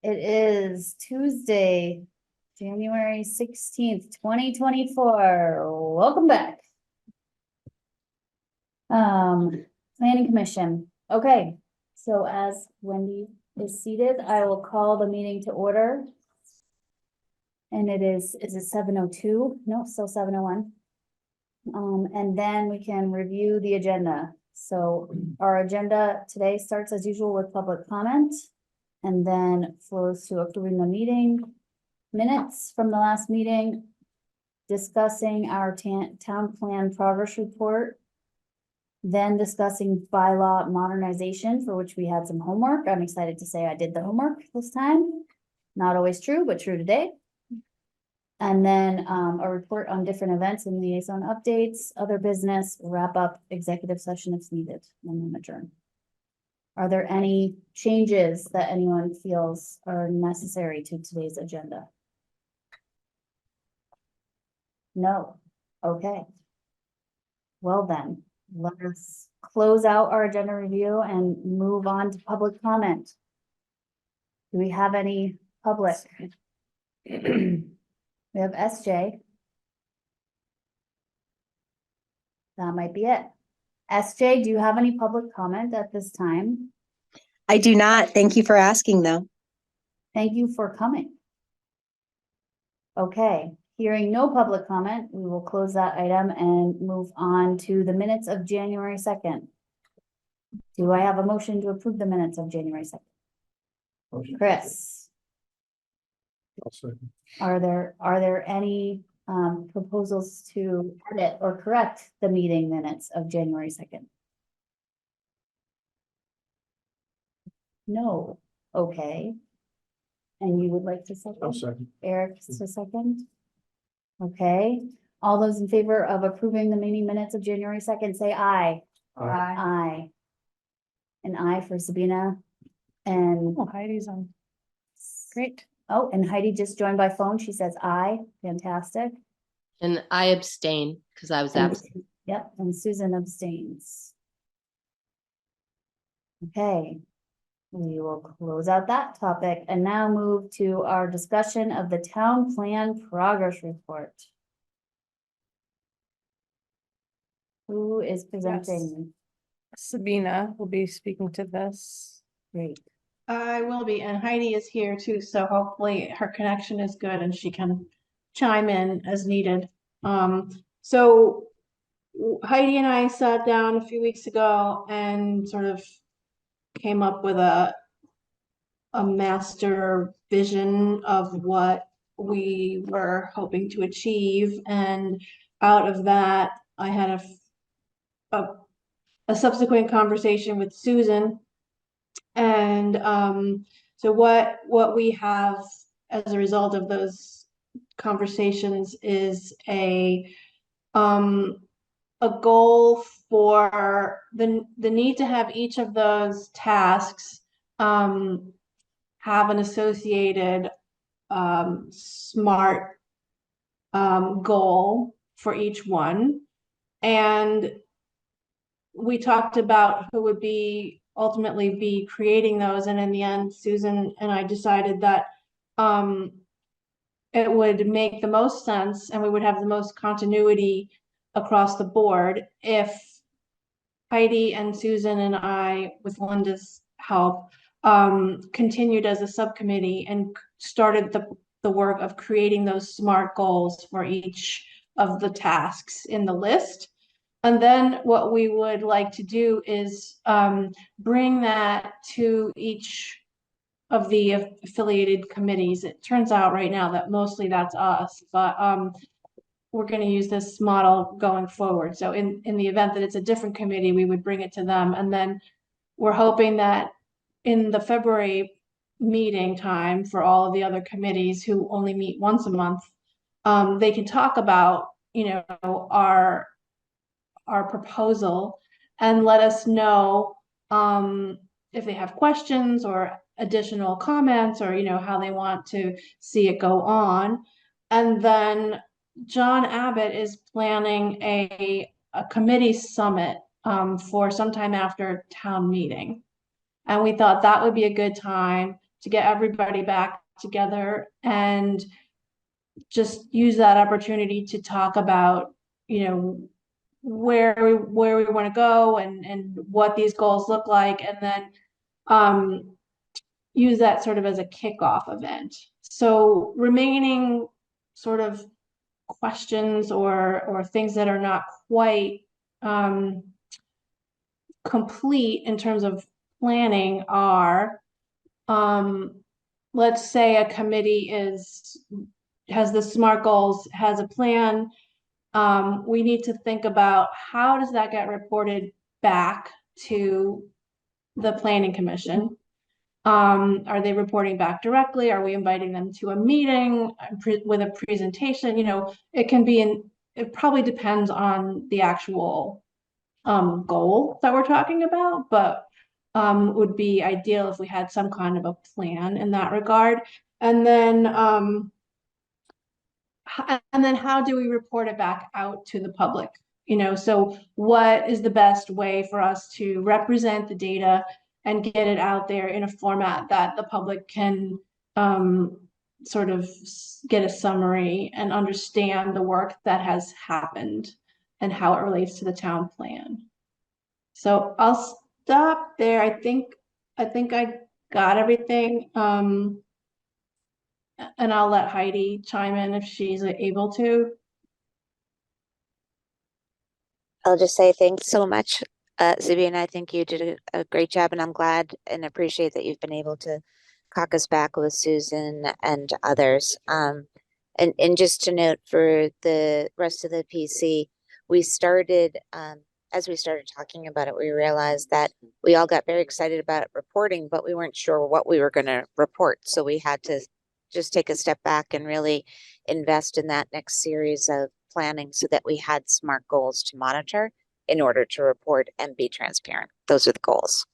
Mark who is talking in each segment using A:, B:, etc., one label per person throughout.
A: It is Tuesday, January 16th, 2024. Welcome back. Planning Commission. Okay, so as Wendy is seated, I will call the meeting to order. And is it 7:02? No, still 7:01. And then we can review the agenda. So our agenda today starts as usual with public comment and then flows to approving the meeting minutes from the last meeting, discussing our town plan progress report, then discussing bylaw modernization, for which we had some homework. I'm excited to say I did the homework this time. Not always true, but true today. And then a report on different events and liaison updates, other business, wrap up executive session if needed, and then adjourn. Are there any changes that anyone feels are necessary to today's agenda? No. Okay. Well then, let us close out our agenda review and move on to public comment. Do we have any public? We have SJ. That might be it. SJ, do you have any public comment at this time?
B: I do not. Thank you for asking, though.
A: Thank you for coming. Okay, hearing no public comment, we will close that item and move on to the minutes of January 2nd. Do I have a motion to approve the minutes of January 2nd?
C: Motion.
A: Chris,
C: I'll second.
A: are there any proposals to edit or correct the meeting minutes of January 2nd? No. Okay. And you would like to
C: I'll
A: second?
C: second.
A: Eric to second? Okay. All those in favor of approving the meeting minutes of January 2nd, say aye.
C: Aye.
A: Aye. An aye for Sabina. And
D: Oh, Heidi's on. Great.
A: oh, and Heidi just joined by phone. She says aye. Fantastic.
E: And I abstain because I was
A: And-
E: absent.
A: Yep, and Susan abstains. Okay. We will close out that topic and now move to our discussion of the town plan progress report. Who is presenting?
D: Sabina will be speaking to this.
A: Great.
F: I will be, and Heidi is here too, so hopefully her connection is good and she can chime in as needed. So Heidi and I sat down a few weeks ago and sort of came up with a master vision of what we were hoping to achieve, and out of that, I had a subsequent conversation with Susan. And so what we have as a result of those conversations is a goal for the need to have each of those tasks have an associated SMART goal for each one. And we talked about who would ultimately be creating those, and in the end, Susan and I decided that it would make the most sense and we would have the most continuity across the board if Heidi and Susan and I, with Linda's help, continued as a subcommittee and started the work of creating those SMART goals for each of the tasks in the list. And then what we would like to do is bring that to each of the affiliated committees. It turns out right now that mostly that's us, but we're going to use this model going forward. So in the event that it's a different committee, we would bring it to them. And then we're hoping that in the February meeting time for all of the other committees who only meet once a month, they can talk about, our proposal and let us know if they have questions or additional comments or how they want to see it go on. And then John Abbott is planning a committee summit for sometime after town meeting, and we thought that would be a good time to get everybody back together and just use that opportunity to talk about, you know, where we want to go and what these goals look like, and then use that sort of as a kickoff event. So remaining sort of questions or things that are not quite complete in terms of planning are, let's say a committee has the SMART goals, has a plan. We need to think about how does that get reported back to the planning commission? Are they reporting back directly? Are we inviting them to a meeting with a presentation? You know, it probably depends on the actual goal that we're talking about, but would be ideal if we had some kind of a plan in that regard. And then how do we report it back out to the public? You know, so what is the best way for us to represent the data and get it out there in a format that the public can sort of get a summary and understand the work that has happened and how it relates to the town plan. So I'll stop there. I think I got everything. And I'll let Heidi chime in if she's able to.
G: I'll just say thanks so much, Zibby, and I think you did a great job, and I'm glad and appreciate that you've been able to caucus back with Susan and others. And just to note for the rest of the PC, we started, as we started talking about it, we realized that we all got very excited about reporting, but we weren't sure what we were going to report. So we had to just take a step back and really invest in that next series of planning so that we had SMART goals to monitor in order to report and be transparent. Those are the goals.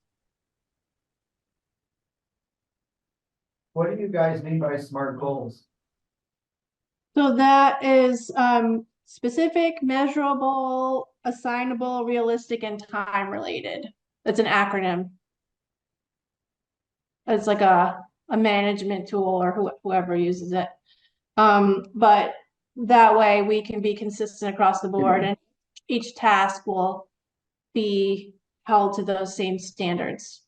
C: What do you guys mean by SMART goals?
F: So that is specific, measurable, assignable, realistic, and time related. It's an acronym. It's like a management tool or whoever uses it. But that way we can be consistent across the board, and each task will be held to those same standards.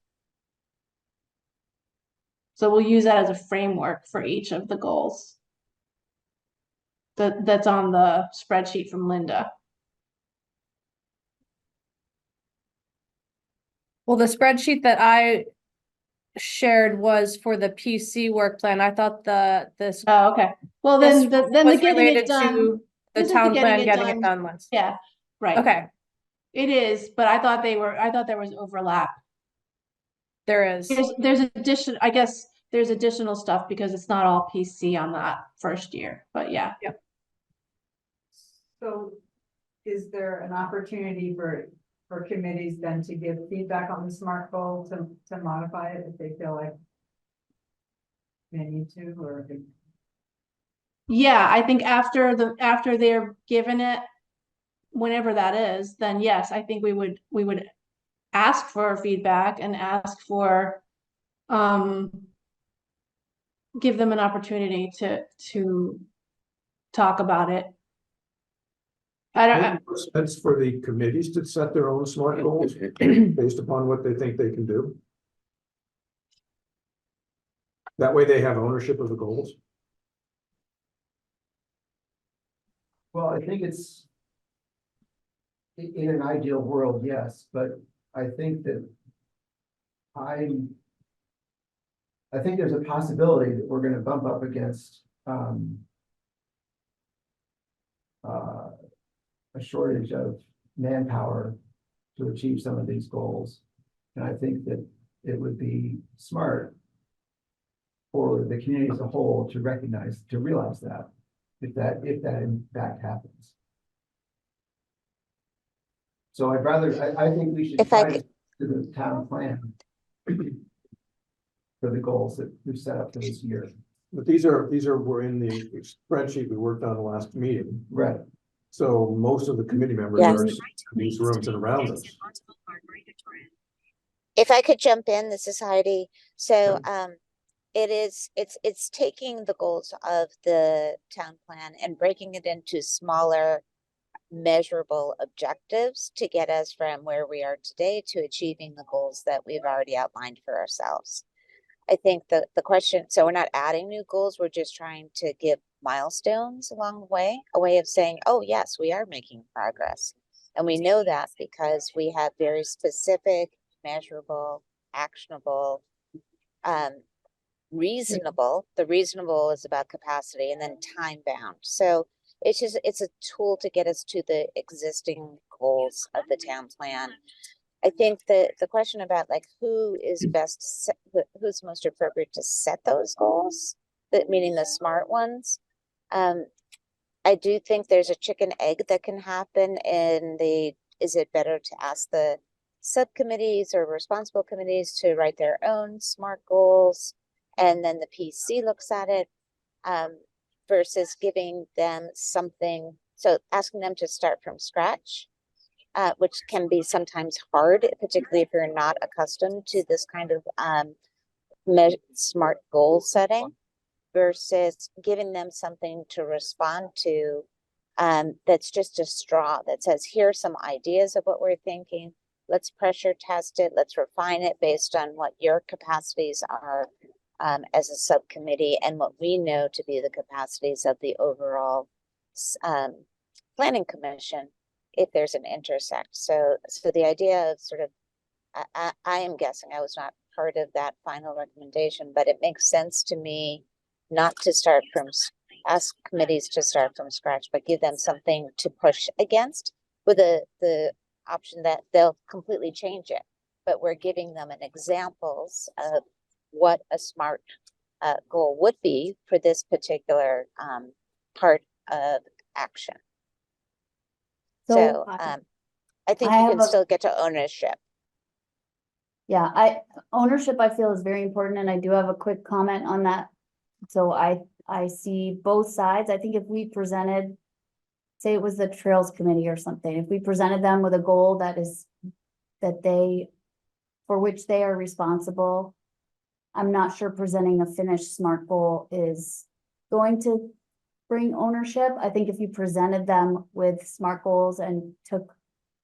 F: So we'll use that as a framework for each of the goals. That's on the spreadsheet from Linda.
D: Well, the spreadsheet that I shared was for the PC work plan. I thought this
F: Oh, okay. Well,
D: this
F: then
D: was
F: the getting
D: related
F: it done.
D: to the
F: this is
D: town
F: the
D: plan getting it done once.
F: Yeah, right.
D: Okay,
F: It is, but I thought there was overlap.
D: there is.
F: There's addition, I guess there's additional stuff because it's not all PC on that first year, but yeah.
H: So is there an opportunity for committees then to give feedback on the SMART goal to modify it if they feel like they need to, or?
F: Yeah, I think after they're given it, whenever that is, then yes, I think we would ask for feedback and ask for give them an opportunity to talk about it. I don't.
C: Maybe it makes sense for the committees to set their own SMART goals based upon what they think they can do. That way they have ownership of the goals.
I: Well, I think it's in an ideal world, yes, but I think that I think there's a possibility that we're going to bump up against a shortage of manpower to achieve some of these goals. And I think that it would be smart for the community as a whole to realize that if that in fact happens. So I think we should try to the town plan for the goals that we've set up for this year.
C: But these were in the spreadsheet we worked on the last meeting.
I: Right.
C: So most of the committee members
G: Yes.
C: are in these rooms and around us.
G: If I could jump in, this is Heidi. So it's taking the goals of the town plan and breaking it into smaller, measurable objectives to get us from where we are today to achieving the goals that we've already outlined for ourselves. I think the question, so we're not adding new goals, we're just trying to give milestones along the way, a way of saying, oh, yes, we are making progress. And we know that because we have very specific, measurable, actionable, reasonable. The reasonable is about capacity, and then time bound. So it's a tool to get us to the existing goals of the town plan. I think that the question about like who is who's most appropriate to set those goals, that meaning the smart ones. I do think there's a chicken egg that can happen in is it better to ask the subcommittees or responsible committees to write their own SMART goals, and then the PC looks at it, versus giving them something, so asking them to start from scratch, which can be sometimes hard, particularly if you're not accustomed to this kind of SMART goal setting, versus giving them something to respond to, that's just a straw that says, here are some ideas of what we're thinking. Let's pressure test it. Let's refine it based on what your capacities are as a subcommittee and what we know to be the capacities of the overall planning commission, if there's an intersect. So the idea of sort of, I am guessing, I was not part of that final recommendation, but it makes sense to me not to start from, ask committees to start from scratch, but give them something to push against, with the option that they'll completely change it. But we're giving them an examples of what a SMART goal would be for this particular part of action. So I think
A: I
G: you
A: have
G: can still get to ownership.
A: Yeah, ownership I feel is very important, and I do have a quick comment on that. So I see both sides. I think if we presented, say it was the Trails Committee or something, if we presented them with a goal for which they are responsible, I'm not sure presenting a finished SMART goal is going to bring ownership. I think if you presented them with SMART goals and took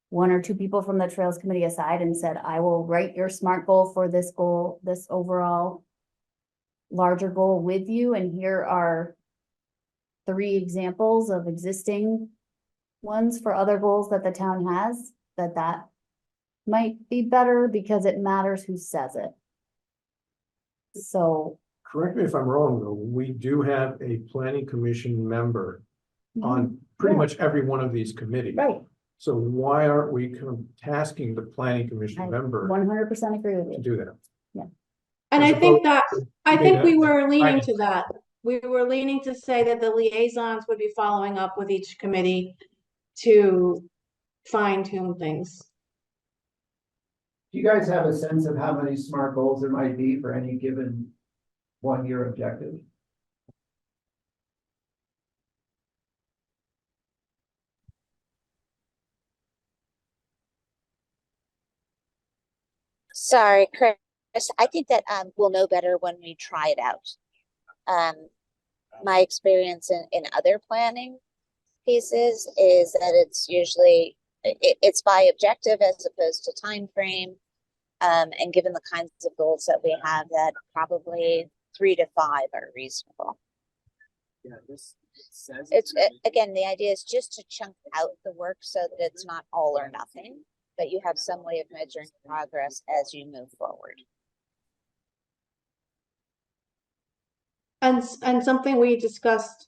A: one or two people from the Trails Committee aside and said, I will write your SMART goal, this overall larger goal with you, and here are 3 examples of existing ones for other goals that the town has, that might be better because it matters who says it. So.
C: Correct me if I'm wrong, though, we do have a planning commission member on pretty
A: Yeah.
C: much every one of these committees.
A: Right,
C: So why aren't we kind of tasking the planning commission member
A: 100% agree with
C: to
A: you.
C: do that?
F: And
C: As
F: I think
C: opposed
F: that,
C: to
F: I
C: being
F: think we
C: a-
F: were leaning
C: I-
F: to that. We were leaning to say that the liaisons would be following up with each committee to fine tune things.
I: Do you guys have a sense of how many SMART goals there might be for any given 1-year objective?
G: Sorry, Chris, I think that we'll know better when we try it out. My experience in other planning pieces is that it's usually, it's by objective as opposed to time frame. And given the kinds of goals that we have, that probably 3 to 5 are reasonable.
I: Yeah,
G: Again, the idea is just to chunk out the work so that it's not all or nothing, but you have some way of measuring progress as you move forward.
F: And something we discussed,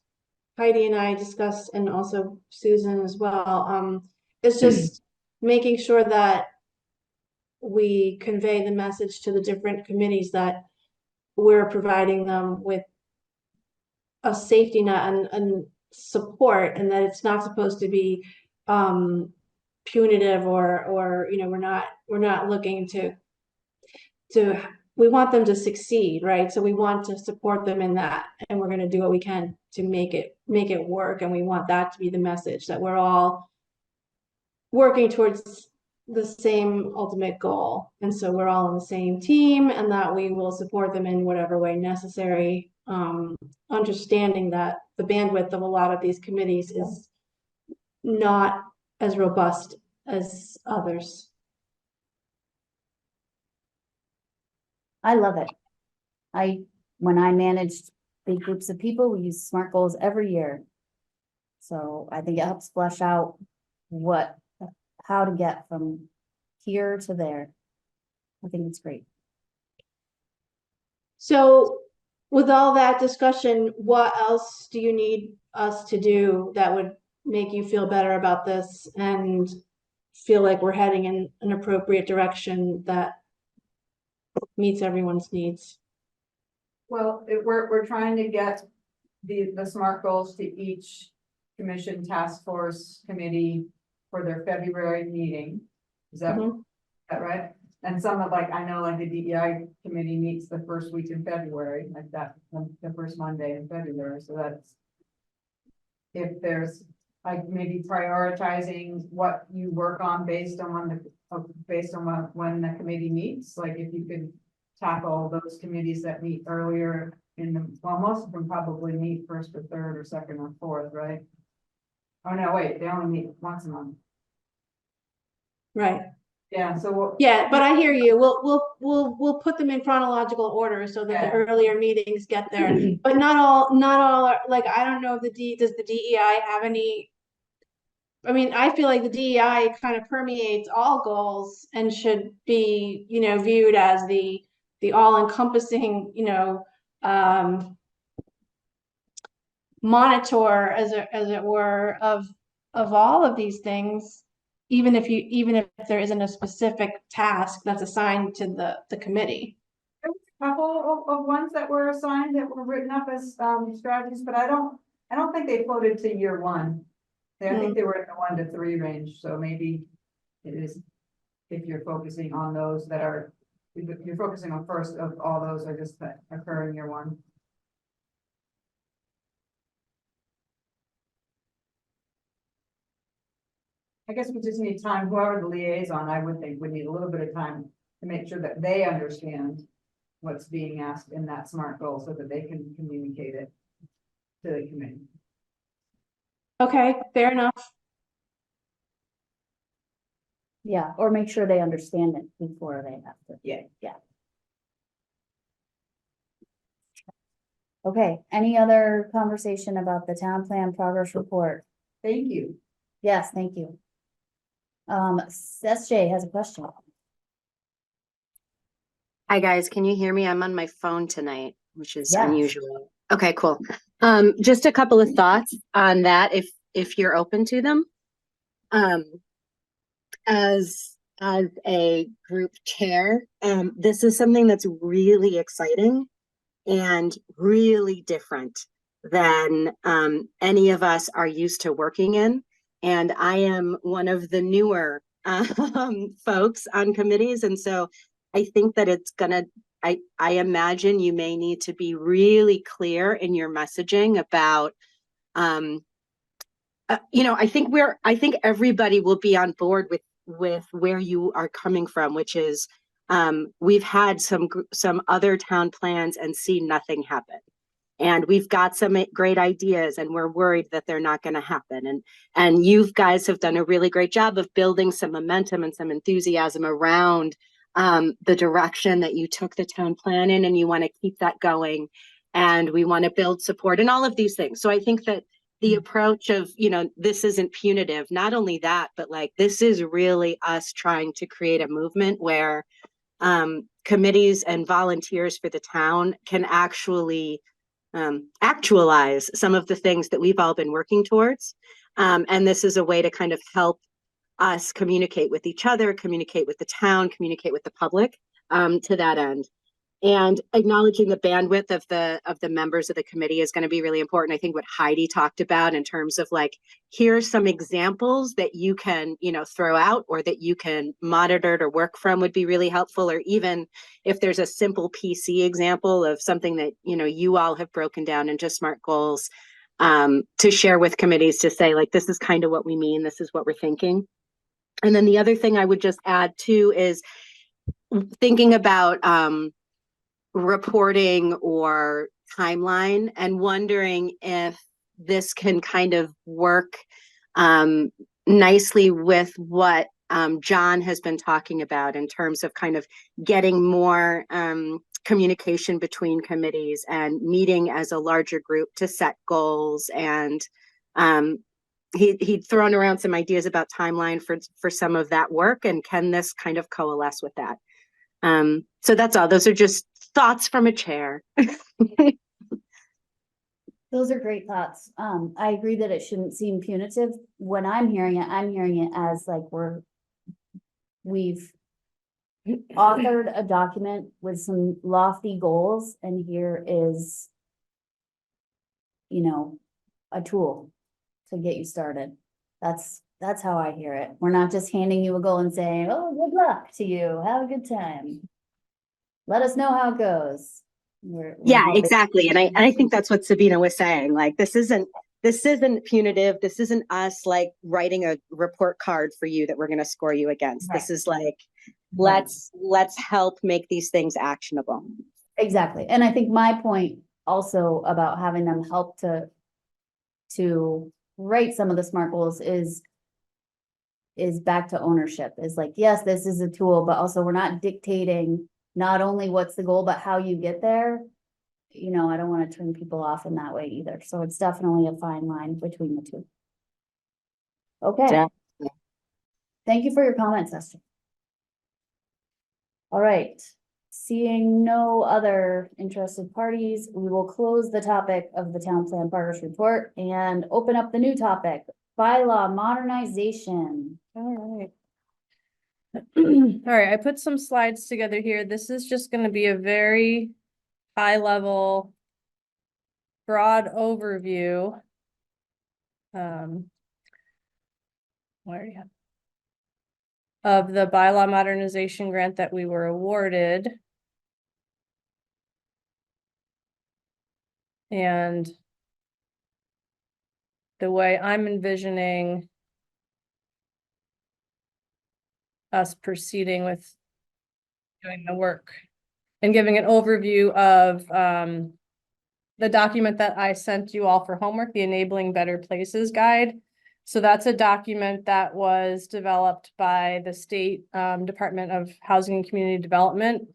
F: Heidi and I discussed, and also Susan as well, is just making sure that we convey the message to the different committees that we're providing them with a safety net and support, and that it's not supposed to be punitive or we're not looking to we want them to succeed, right? So we want to support them in that, and we're going to do what we can to make it work, and we want that to be the message, that we're all working towards the same ultimate goal. And so we're all on the same team and that we will support them in whatever way necessary. Understanding that the bandwidth of a lot of these committees is not as robust as others.
A: I love it. When I managed big groups of people, we use SMART goals every year. So I think it helps flesh out how to get from here to there. I think it's great.
F: So with all that discussion, what else do you need us to do that would make you feel better about this and feel like we're heading in an appropriate direction that meets everyone's needs?
H: Well, we're trying to get the SMART goals to each commission, task force, committee for their February meeting. Is that,
F: Mhm.
H: is that right? And some of I know the DEI committee meets the first week in February, like that, the first Monday in February, so that's. If there's maybe prioritizing what you work on based on when the committee meets, if you could tackle those committees that meet earlier most of them probably meet first or third or second or fourth, right? Oh, no, wait, they only meet once a month.
F: Right.
H: Yeah, so
F: Yeah, but I hear you. We'll put them in chronological order so that the
H: Yeah.
F: earlier meetings get there. But not all are I don't know if does the DEI have any? I mean, I feel like the DEI kind of permeates all goals and should be, viewed as the all-encompassing, monitor as it were of all of these things, even if there isn't a specific task that's assigned to the committee.
H: there was a couple of ones that were assigned that were written up as strategies, but I don't think they floated to year one. I think they were in the 1 to 3 range, so maybe it is if you're focusing on those that are, if you're focusing on first of all those are just that occur in year one. I guess we just need time, whoever the liaison, I would think would need a little bit of time to make sure that they understand what's being asked in that SMART goal so that they can communicate it to the committee.
F: Okay, fair enough.
A: Yeah, or make sure they understand it before they have to.
H: Yeah.
A: Okay, any other conversation about the town plan progress report?
H: Thank you.
A: Yes, thank you. SJ has a question.
B: Hi, guys. Can you hear me? I'm on my phone tonight, which is
A: Yes.
B: unusual. Okay, cool. Just a couple of thoughts on that, if you're open to them. As a group chair, this is something that's really exciting and really different than any of us are used to working in. And I am one of the newer folks on committees. And so I think that it's gonna, I imagine you may need to be really clear in your messaging about, I think everybody will be on board with where you are coming from, which is we've had some other town plans and see nothing happen. And we've got some great ideas and we're worried that they're not going to happen. And you guys have done a really great job of building some momentum and some enthusiasm around the direction that you took the town plan in, and you want to keep that going. And we want to build support and all of these things. So I think that the approach of, this isn't punitive, not only that, but this is really us trying to create a movement where committees and volunteers for the town can actually actualize some of the things that we've all been working towards. And this is a way to kind of help us communicate with each other, communicate with the town, communicate with the public to that end. And acknowledging the bandwidth of the members of the committee is going to be really important. I think what Heidi talked about in terms of here's some examples that you can, throw out or that you can monitor or work from would be really helpful. Or even if there's a simple PC example of something that, you all have broken down into SMART goals to share with committees to say, this is kind of what we mean. This is what we're thinking. And then the other thing I would just add too is thinking about reporting or timeline and wondering if this can kind of work nicely with what John has been talking about in terms of kind of getting more communication between committees and meeting as a larger group to set goals. And he'd thrown around some ideas about timeline for some of that work, and can this kind of coalesce with that? So that's all. Those are just thoughts from a chair.
A: Those are great thoughts. I agree that it shouldn't seem punitive. When I'm hearing it as like we've authored a document with some lofty goals, and here is, you know, a tool to get you started. That's how I hear it. We're not just handing you a goal and saying, oh, good luck to you. Have a good time. Let us know how it goes. We're
B: Yeah,
A: hoping-
B: exactly. And I think that's what Sabina was saying. Like, this isn't punitive. This isn't us like writing a report card for you that we're going to score you against.
A: Right.
B: This is like,
A: Right.
B: let's help make these things actionable.
A: Exactly. And I think my point also about having them help to write some of the SMART goals is back to ownership, is like, yes, this is a tool, but also we're not dictating not only what's the goal, but how you get there. You know, I don't want to turn people off in that way either. So it's definitely a fine line between the two. Okay.
B: Definitely.
A: Thank you for your comments, Esther. All right. Seeing no other interested parties, we will close the topic of the town plan progress report and open up the new topic, bylaw modernization.
D: All right. All right, I put some slides together here. This is just going to be a very high level, broad overview. Where do you have? Of the bylaw modernization grant that we were awarded. And the way I'm envisioning us proceeding with doing the work and giving an overview of the document that I sent you all for homework, the Enabling Better Places Guide. So that's a document that was developed by the State Department of Housing and Community Development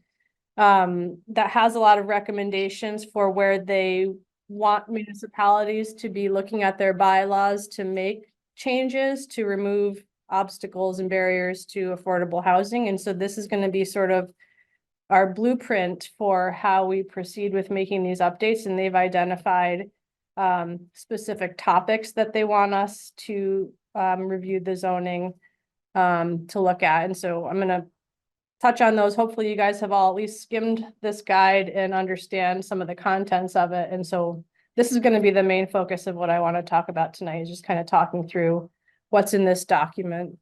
D: that has a lot of recommendations for where they want municipalities to be looking at their bylaws to make changes to remove obstacles and barriers to affordable housing. And so this is going to be sort of our blueprint for how we proceed with making these updates. And they've identified specific topics that they want us to review the zoning to look at. And so I'm going to touch on those. Hopefully you guys have all at least skimmed this guide and understand some of the contents of it. And so this is going to be the main focus of what I want to talk about tonight, is just kind of talking through what's in this document.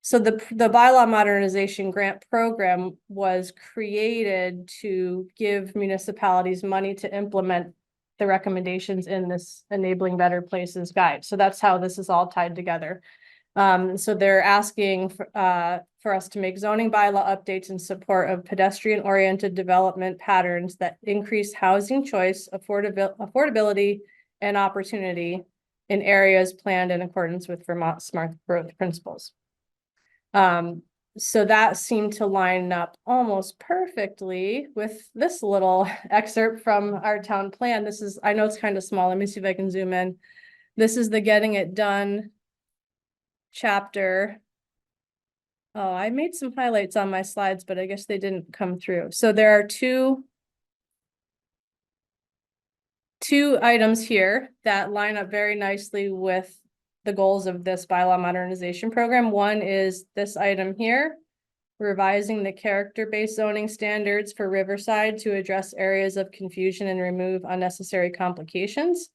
D: So the bylaw modernization grant program was created to give municipalities money to implement the recommendations in this Enabling Better Places guide. So that's how this is all tied together. So they're asking for us to make zoning bylaw updates in support of pedestrian-oriented development patterns that increase housing choice, affordability, and opportunity in areas planned in accordance with Vermont Smart Growth Principles. So that seemed to line up almost perfectly with this little excerpt from our town plan. This is, I know it's kind of small. Let me see if I can zoom in. This is the Getting It Done chapter. Oh, I made some highlights on my slides, but I guess they didn't come through. So there are two items here that line up very nicely with the goals of this bylaw modernization program. One is this item here, revising the character-based zoning standards for Riverside to address areas of confusion and remove unnecessary complications.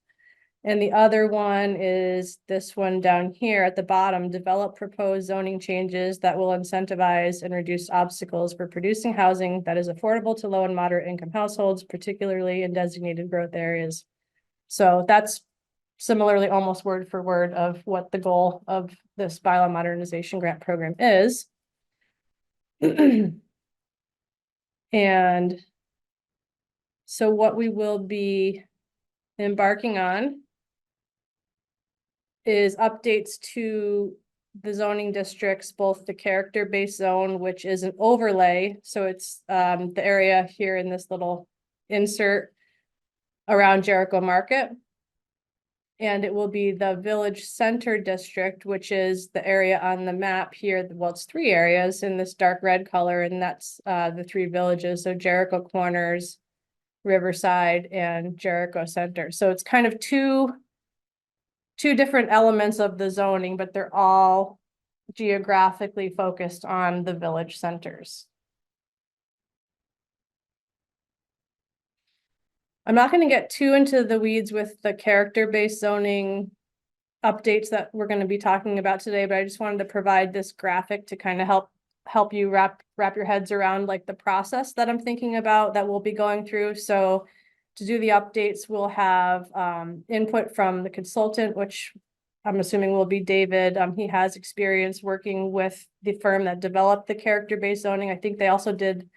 D: And the other one is this one down here at the bottom, develop proposed zoning changes that will incentivize and reduce obstacles for producing housing that is affordable to low and moderate income households, particularly in designated growth areas. So that's similarly, almost word for word of what the goal of this bylaw modernization grant program is. And so what we will be embarking on is updates to the zoning districts, both the character-based zone, which is an overlay. So it's the area here in this little insert around Jericho Market. And it will be the village center district, which is the area on the map here. Well, it's 3 areas in this dark red color, and that's the 3 villages. So Jericho Corners, Riverside, and Jericho Center. So it's kind of two different elements of the zoning, but they're all geographically focused on the village centers. I'm not going to get too into the weeds with the character-based zoning updates that we're going to be talking about today, but I just wanted to provide this graphic to kind of help you wrap your heads around like the process that I'm thinking about that we'll be going through. So to do the updates, we'll have input from the consultant, which I'm assuming will be David. He has experience working with the firm that developed the character-based zoning. I think they also did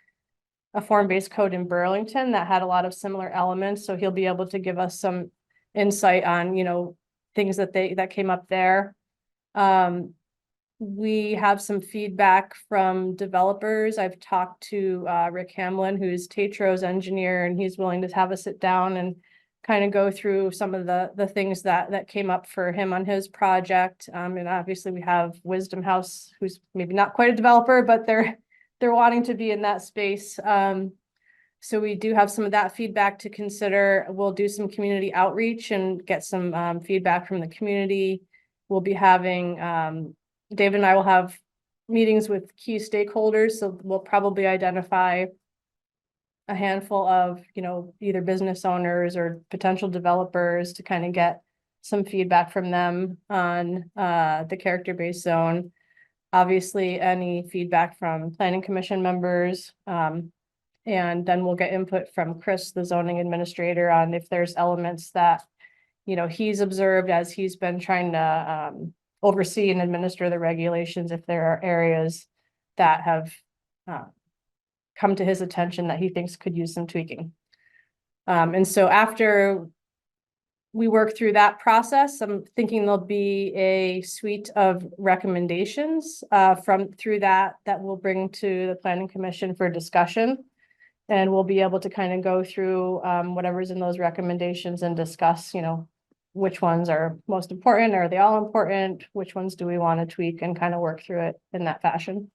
D: a form-based code in Burlington that had a lot of similar elements. So he'll be able to give us some insight on, you know, things that came up there. We have some feedback from developers. I've talked to Rick Hamlin, who's Tetro's engineer, and he's willing to have us sit down and kind of go through some of the things that came up for him on his project. And obviously we have Wisdom House, who's maybe not quite a developer, but they're wanting to be in that space. So we do have some of that feedback to consider. We'll do some community outreach and get some feedback from the community. We'll be having, David and I will have meetings with key stakeholders. So we'll probably identify a handful of, you know, either business owners or potential developers to kind of get some feedback from them on the character-based zone. Obviously, any feedback from planning commission members. And then we'll get input from Chris, the zoning administrator, on if there's elements that, you know, he's observed as he's been trying to oversee and administer the regulations, if there are areas that have come to his attention that he thinks could use some tweaking. And so after we work through that process, I'm thinking there'll be a suite of recommendations through that we'll bring to the planning commission for discussion. And we'll be able to kind of go through whatever's in those recommendations and discuss, you know, which ones are most important. Are they all important? Which ones do we want to tweak, and kind of work through it in that fashion.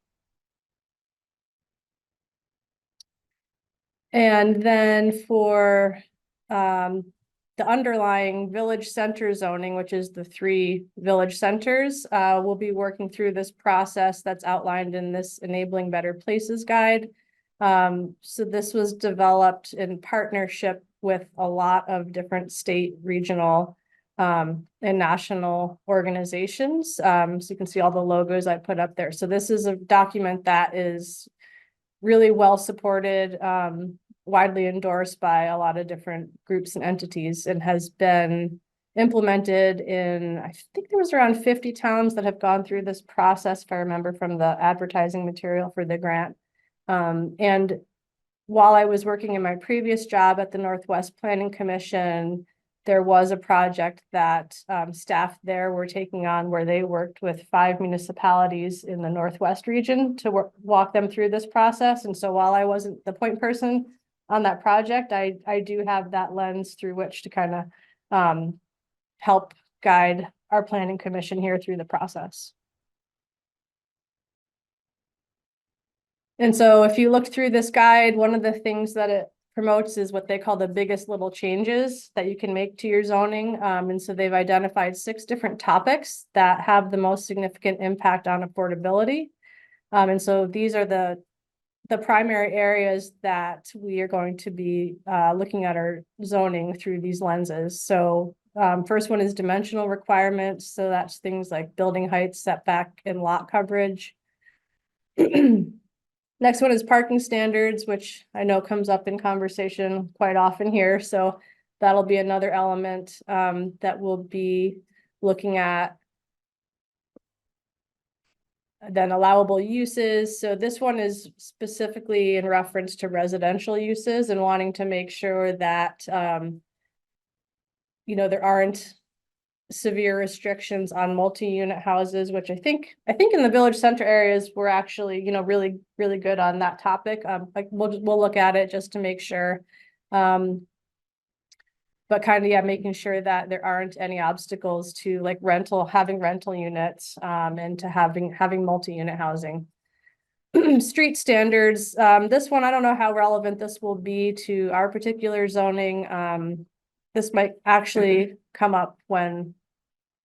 D: And then for the underlying village center zoning, which is the 3 village centers, we'll be working through this process that's outlined in this Enabling Better Places guide. So this was developed in partnership with a lot of different state, regional, and national organizations. So you can see all the logos I put up there. So this is a document that is really well supported, widely endorsed by a lot of different groups and entities, and has been implemented in, I think there was around 50 towns that have gone through this process, if I remember from the advertising material for the grant. And while I was working in my previous job at the Northwest Planning Commission, there was a project that staff there were taking on where they worked with 5 municipalities in the Northwest region to walk them through this process. And so while I wasn't the point person on that project, I do have that lens through which to kind of help guide our planning commission here through the process. And so if you look through this guide, one of the things that it promotes is what they call the biggest little changes that you can make to your zoning. And so they've identified 6 different topics that have the most significant impact on affordability. And so these are the primary areas that we are going to be looking at our zoning through these lenses. So first one is dimensional requirements. So that's things like building height, setback, and lot coverage. Next one is parking standards, which I know comes up in conversation quite often here. So that'll be another element, that we'll be looking at. Then allowable uses. So this one is specifically in reference to residential uses and wanting to make sure that, there aren't severe restrictions on multi-unit houses, which I think in the village center areas, we're actually, really, really good on that topic. Like we'll look at it just to make sure. But kind of, yeah, making sure that there aren't any obstacles to like having rental units, and to having multi-unit housing. Street standards, this one, I don't know how relevant this will be to our particular zoning. This might actually come up when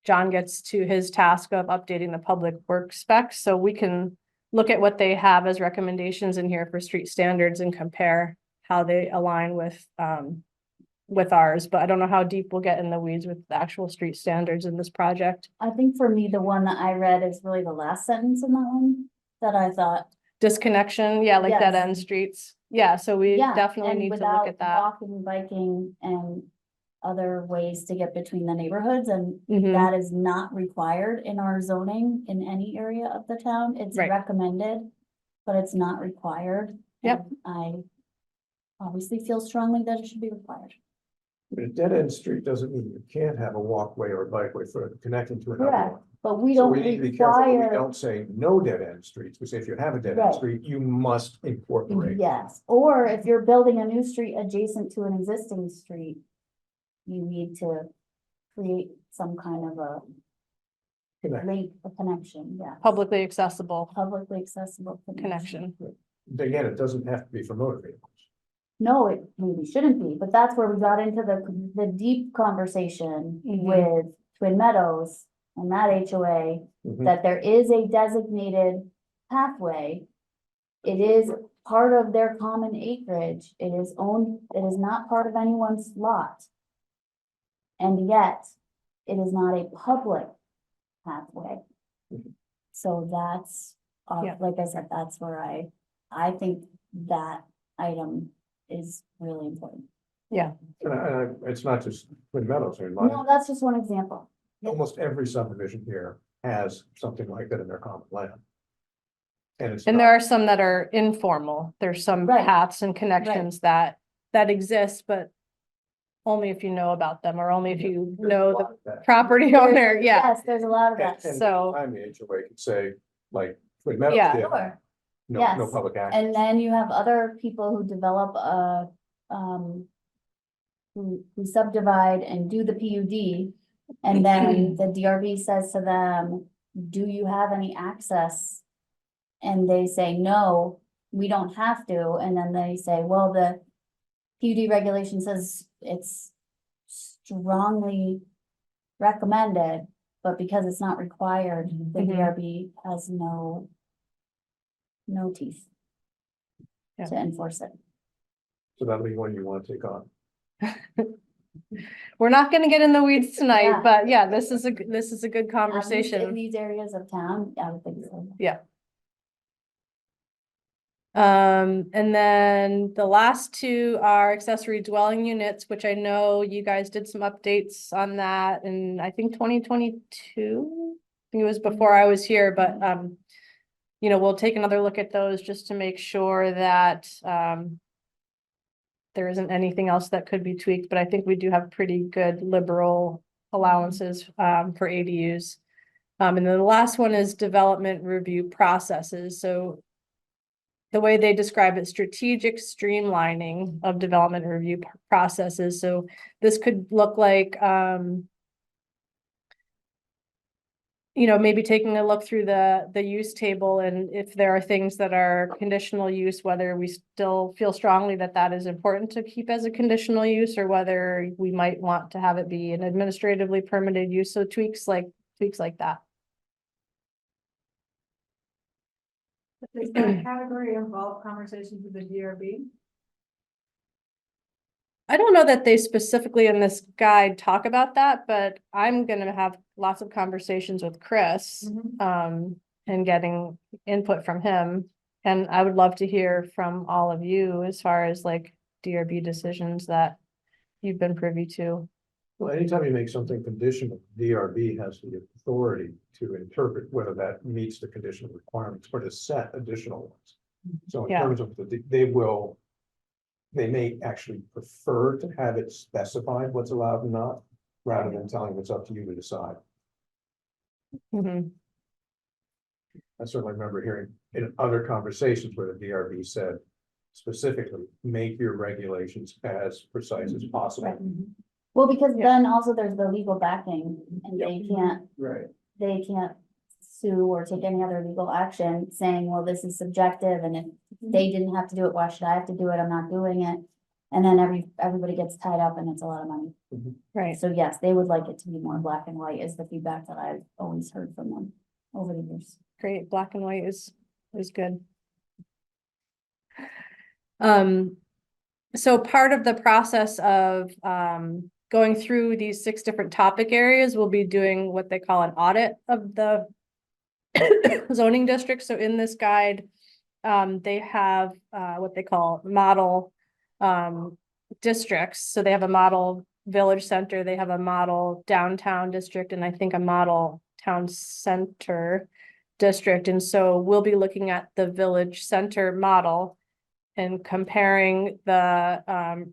D: John gets to his task of updating the public work specs, so we can look at what they have as recommendations in here for street standards and compare how they align with ours, but I don't know how deep we'll get in the weeds with the actual street standards in this project.
A: I think for me, the one that I read is really the last sentence in that one that I thought.
D: Disconnection, yeah, like dead
A: Yes.
D: end streets. Yeah, so we
A: Yeah,
D: definitely
A: and
D: need to look
A: without
D: at that.
A: walking, biking and other ways to get between the neighborhoods, and
D: Mhm.
A: that is not required in our zoning in any area of the town. It's
D: Right.
A: recommended, but it's not required.
D: Yep.
A: And I obviously feel strongly that it should be required.
C: But a dead end street doesn't mean you can't have a walkway or bikeway for connecting to another
A: Correct.
C: one.
A: But we
C: So
A: don't
C: we need to be careful, that we
A: require,
C: don't say no dead end streets, we say if you have a dead
A: Right.
C: end street, you must incorporate.
A: yes, or if you're building a new street adjacent to an existing street, you need to create some kind of a
C: Connect.
A: link, a connection, yeah.
D: Publicly accessible
A: Publicly accessible
D: connection.
C: Again, it doesn't have to be for motor vehicles.
A: No, it maybe shouldn't be, but that's where we got into the deep conversation
D: Mhm.
A: with Twin Meadows and that HOA,
C: Mhm.
A: that there is a designated pathway. It is part of their common acreage. It is not part of anyone's lot. And yet, it is not a public pathway.
C: Mhm.
A: So that's,
D: Yeah.
A: like I said, that's where I think that item is really important.
C: It's not just Twin Meadows, I mean,
A: No, that's just one example.
C: almost every subdivision here has something like that in their common land. And it's
D: And
C: not-
D: there are some that are informal. There's some
A: Right.
D: paths and connections that exist, but only if you know about them or only if you
C: there's a
D: know
C: lot
D: the
C: of that.
D: property owner. Yeah.
A: Yes, there's a lot of that.
C: And
D: So-
C: I'm the HOA could say, like, Twin Meadows
D: Yeah.
C: did,
A: Sure.
C: no
A: Yes.
C: public access.
A: And then you have other people who develop who subdivide and do the PUD. And then the DRB says to them, do you have any access? And they say, no, we don't have to. And then they say, well, the PUD regulation says it's strongly recommended, but because it's not required, the
D: Mhm.
A: DRB has no teeth
D: Yeah.
A: to enforce it.
C: So that'll be one you want to take on.
D: We're not gonna get in the weeds
A: Yeah.
D: tonight, but yeah, this is a good
A: At least in
D: conversation.
A: these areas of town, I would think so.
D: And then the last two are accessory dwelling units, which I know you guys did some updates on that in, I think, 2022. I think it was before I was here, but, we'll take another look at those just to make sure that, there isn't anything else that could be tweaked, but I think we do have pretty good liberal allowances, for ADUs. And then the last one is development review processes. So the way they describe it, strategic streamlining of development review processes. So this could look like, maybe taking a look through the use table, and if there are things that are conditional use, whether we still feel strongly that that is important to keep as a conditional use, or whether we might want to have it be an administratively permitted use. So tweaks like that.
H: Does that category involve conversations with the DRB?
D: I don't know that they specifically in this guide talk about that, but I'm gonna have lots of conversations with Chris, and getting input from him. And I would love to hear from all of you as far as like DRB decisions that you've been privy to.
C: Well, anytime you make something conditional, DRB has the authority to interpret whether that meets the conditional requirements or to set additional ones. So in
D: Yeah.
C: terms of they may actually prefer to have it specified what's allowed and not, rather than telling them it's up to you to decide.
D: Mhm.
C: I certainly remember hearing in other conversations where the DRB said specifically, make your regulations as precise as possible.
A: Well, because
D: Yeah.
A: then also there's the legal backing and
I: Right.
A: they can't sue or take any other legal action saying, well, this is subjective and if they didn't have to do it, why should I have to do it? I'm not doing it. And then everybody gets tied up and it's a lot of money.
D: Right.
A: So yes, they would like it to be more black and white is the feedback that I've always heard from them over the years.
D: Great. Black and white is good. So part of the process of going through these 6 different topic areas, we'll be doing what they call an audit of the zoning district. So in this guide, they have what they call model districts. So they have a model village center, they have a model downtown district, and I think a model town center district. And so we'll be looking at the village center model and comparing the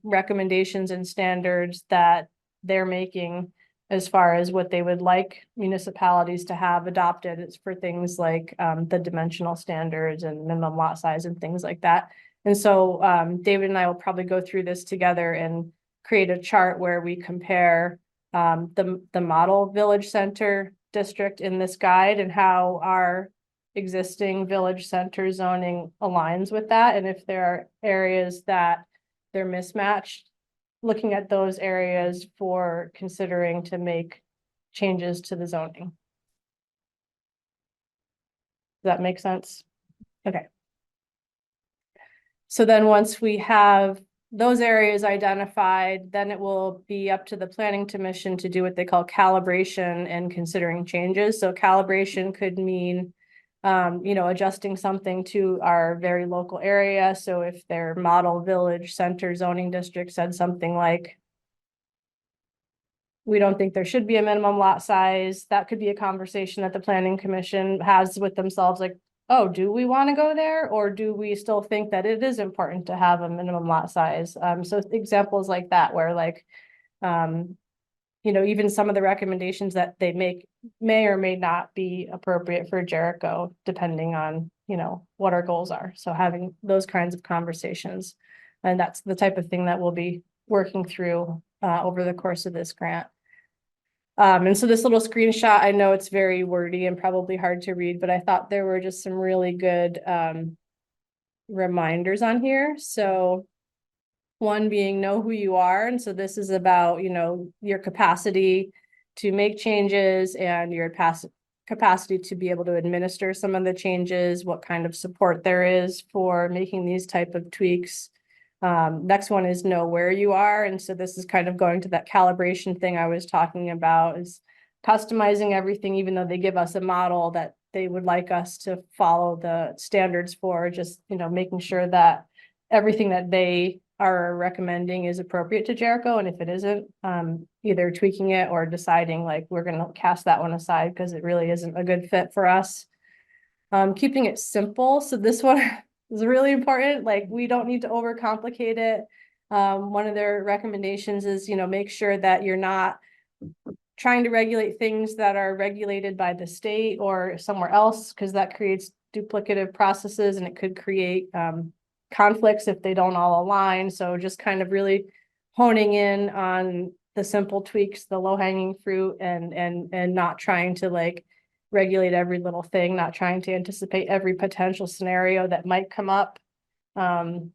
D: recommendations and standards that they're making as far as what they would like municipalities to have adopted. It's for things like the dimensional standards and minimum lot size and things like that. And so David and I will probably go through this together and create a chart where we compare the model village center district in this guide and how our existing village center zoning aligns with that. And if there are areas that they're mismatched, looking at those areas for considering to make changes to the zoning. Does that make sense? Okay. So then once we have those areas identified, then it will be up to the planning commission to do what they call calibration and considering changes. So calibration could mean adjusting something to our very local area. So if their model village center zoning district said something like, we don't think there should be a minimum lot size, that could be a conversation that the planning commission has with themselves, like, oh, do we want to go there? Or do we still think that it is important to have a minimum lot size? So examples like that, where like, even some of the recommendations that they make may or may not be appropriate for Jericho, depending on, what our goals are. So having those kinds of conversations. And that's the type of thing that we'll be working through over the course of this grant. And so this little screenshot, I know it's very wordy and probably hard to read, but I thought there were just some really good reminders on here. So one being know who you are. And so this is about, your capacity to make changes and your capacity to be able to administer some of the changes, what kind of support there is for making these type of tweaks. Next one is know where you are. And so this is kind of going to that calibration thing I was talking about, is customizing everything, even though they give us a model that they would like us to follow the standards for, just, making sure that everything that they are recommending is appropriate to Jericho. And if it isn't, either tweaking it or deciding like, we're going to cast that one aside because it really isn't a good fit for us. Keeping it simple. So this one is really important. Like, we don't need to overcomplicate it. One of their recommendations is, make sure that you're not trying to regulate things that are regulated by the state or somewhere else, because that creates duplicative processes and it could create conflicts if they don't all align. So just kind of really honing in on the simple tweaks, the low hanging fruit, and not trying to like regulate every little thing, not trying to anticipate every potential scenario that might come up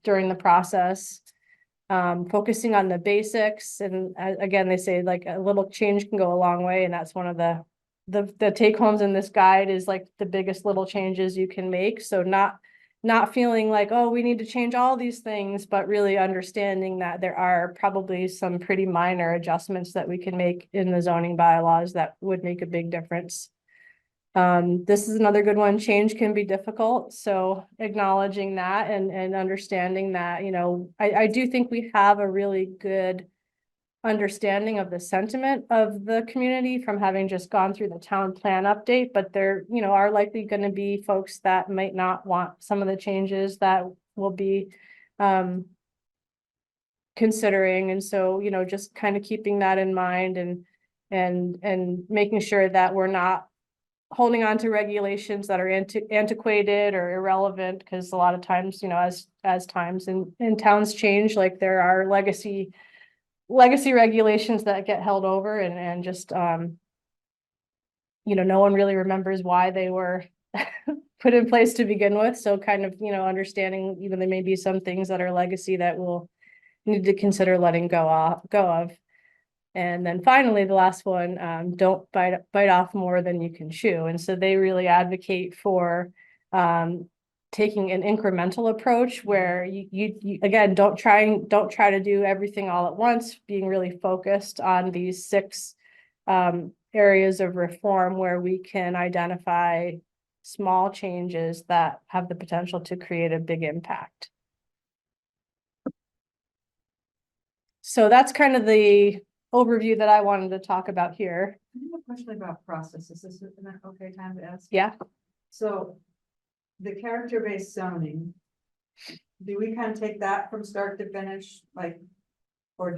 D: during the process. Focusing on the basics. And again, they say like a little change can go a long way. And that's one of the take homes in this guide, is like the biggest little changes you can make. So not feeling like, oh, we need to change all these things, but really understanding that there are probably some pretty minor adjustments that we can make in the zoning bylaws that would make a big difference. This is another good one. Change can be difficult. So acknowledging that and understanding that, I do think we have a really good understanding of the sentiment of the community from having just gone through the town plan update, but there, you know, are likely going to be folks that might not want some of the changes that will be considering. And so, you know, just kind of keeping that in mind and making sure that we're not holding on to regulations that are antiquated or irrelevant, because a lot of times, you know, as times in towns change, like there are legacy regulations that get held over and just you know, no one really remembers why they were put in place to begin with. So kind of, you know, understanding, you know, there may be some things that are legacy that we'll need to consider letting go of. And then finally, the last one, don't bite off more than you can chew. And so they really advocate for taking an incremental approach where you again, don't try to do everything all at once, being really focused on these 6 areas of reform where we can identify small changes that have the potential to create a big impact. So that's kind of the overview that I wanted to talk about here.
H: I have a question about processes. Is it an okay time to ask?
D: Yeah.
H: So the character-based zoning, do we kind of take that from start to finish, like, or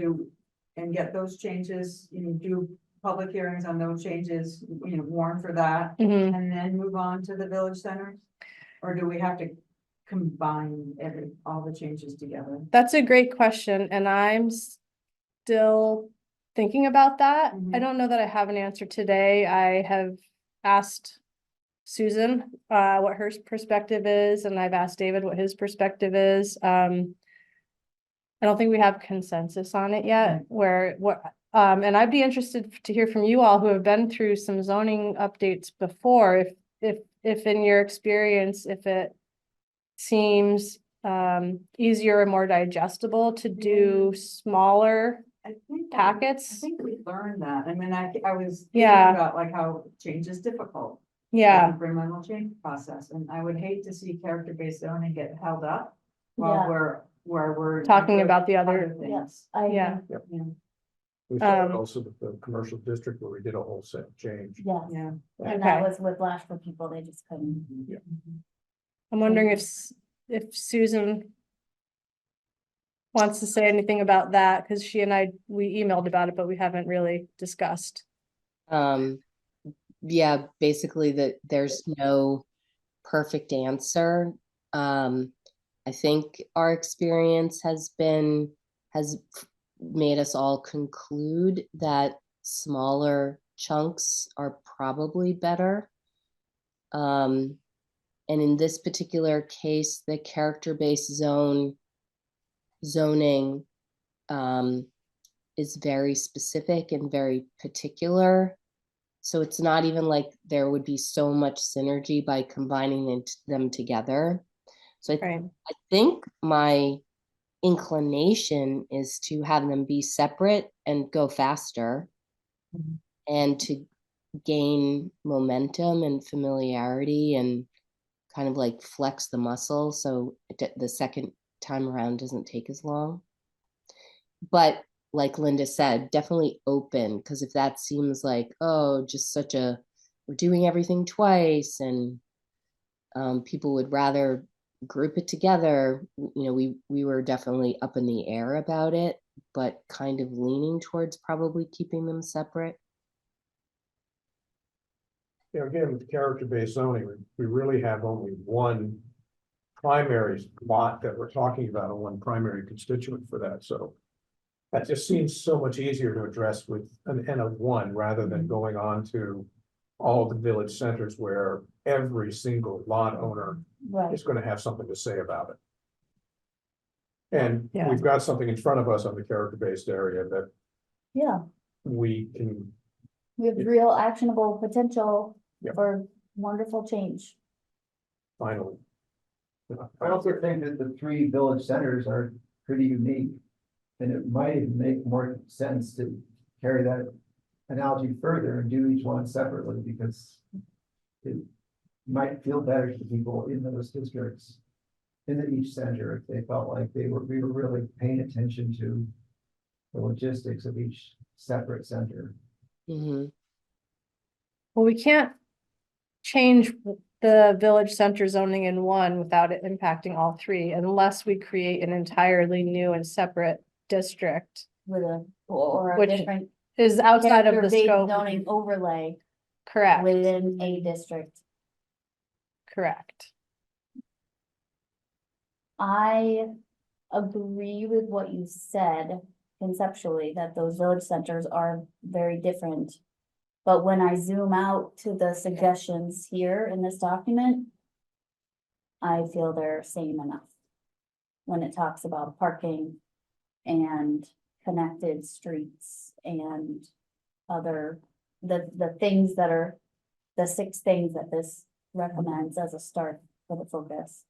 H: and get those changes, you know, do public hearings on those changes, you know, warn for that,
D: Mhm.
H: and then move on to the village center? Or do we have to combine all the changes together?
D: That's a great question, and I'm still thinking about that. I
H: Mhm.
D: don't know that I have an answer today. I have asked Susan what her perspective is, and I've asked David what his perspective is. I don't think we have consensus on it yet, and I'd be interested to hear from you all who have been through some zoning updates before, if in your experience, if it seems easier and more digestible to do smaller
H: I think I
D: packets.
H: think we learned that. I mean, I was thinking
D: Yeah.
H: about like how change is difficult.
D: Yeah,
H: Incremental change process, and I would hate to see character-based zoning get held up while
A: Yeah.
H: we're
D: Talking
H: doing
D: about the other,
H: things.
A: Yes, I agree.
D: yeah.
H: Yeah,
C: We saw it
D: Um,
C: also with the commercial district where we did a wholesale change.
A: Yes,
H: yeah.
A: and that
D: Okay.
A: was whiplash for people, they just couldn't.
D: I'm wondering if Susan wants to say anything about that, because she and we emailed about it, but we haven't really discussed.
E: Yeah, basically that there's no perfect answer. I think our experience has made us all conclude that smaller chunks are probably better. And in this particular case, the character-based zoning is very specific and very particular. So it's not even like there would be so much synergy by combining them together. So
D: Right.
E: I think my inclination is to have them be separate and go faster and to gain momentum and familiarity and kind of like flex the muscle so the second time around doesn't take as long. But like Linda said, definitely open, because if that seems like, oh, just we're doing everything twice and people would rather group it together, you know, we were definitely up in the air about it, but kind of leaning towards probably keeping them separate.
C: You know, again, with character-based zoning, we really have only one primary lot that we're talking about and one primary constituent for that, so that just seems so much easier to address with an N of 1 rather than going on to all the village centers where every single lot owner
A: Right,
C: is going to have something to say about it. And
D: Yeah.
C: we've got something in front of us on the character-based area that
A: yeah,
C: we can,
A: we have real actionable potential
C: Yep.
A: for wonderful change.
C: finally.
I: I also think that the 3 village centers are pretty unique. And it might even make more sense to carry that analogy further and do each one separately, because it might feel better to people in those districts in each center if they felt like we were really paying attention to the logistics of each separate center.
E: hmm
D: Well, we can't change the village center zoning in one without it impacting all three, unless we create an entirely new and separate district.
A: With or a
D: Which
A: different
D: Is outside of the
A: character-based
D: scope.
A: zoning overlay
D: Correct,
A: within a district.
D: correct.
A: I agree with what you said conceptually, that those village centers are very different. But when I zoom out to the suggestions here in this document, I feel they're same enough. When it talks about parking and connected streets and other, the things that are, the 6 things that this recommends as a start for the focus.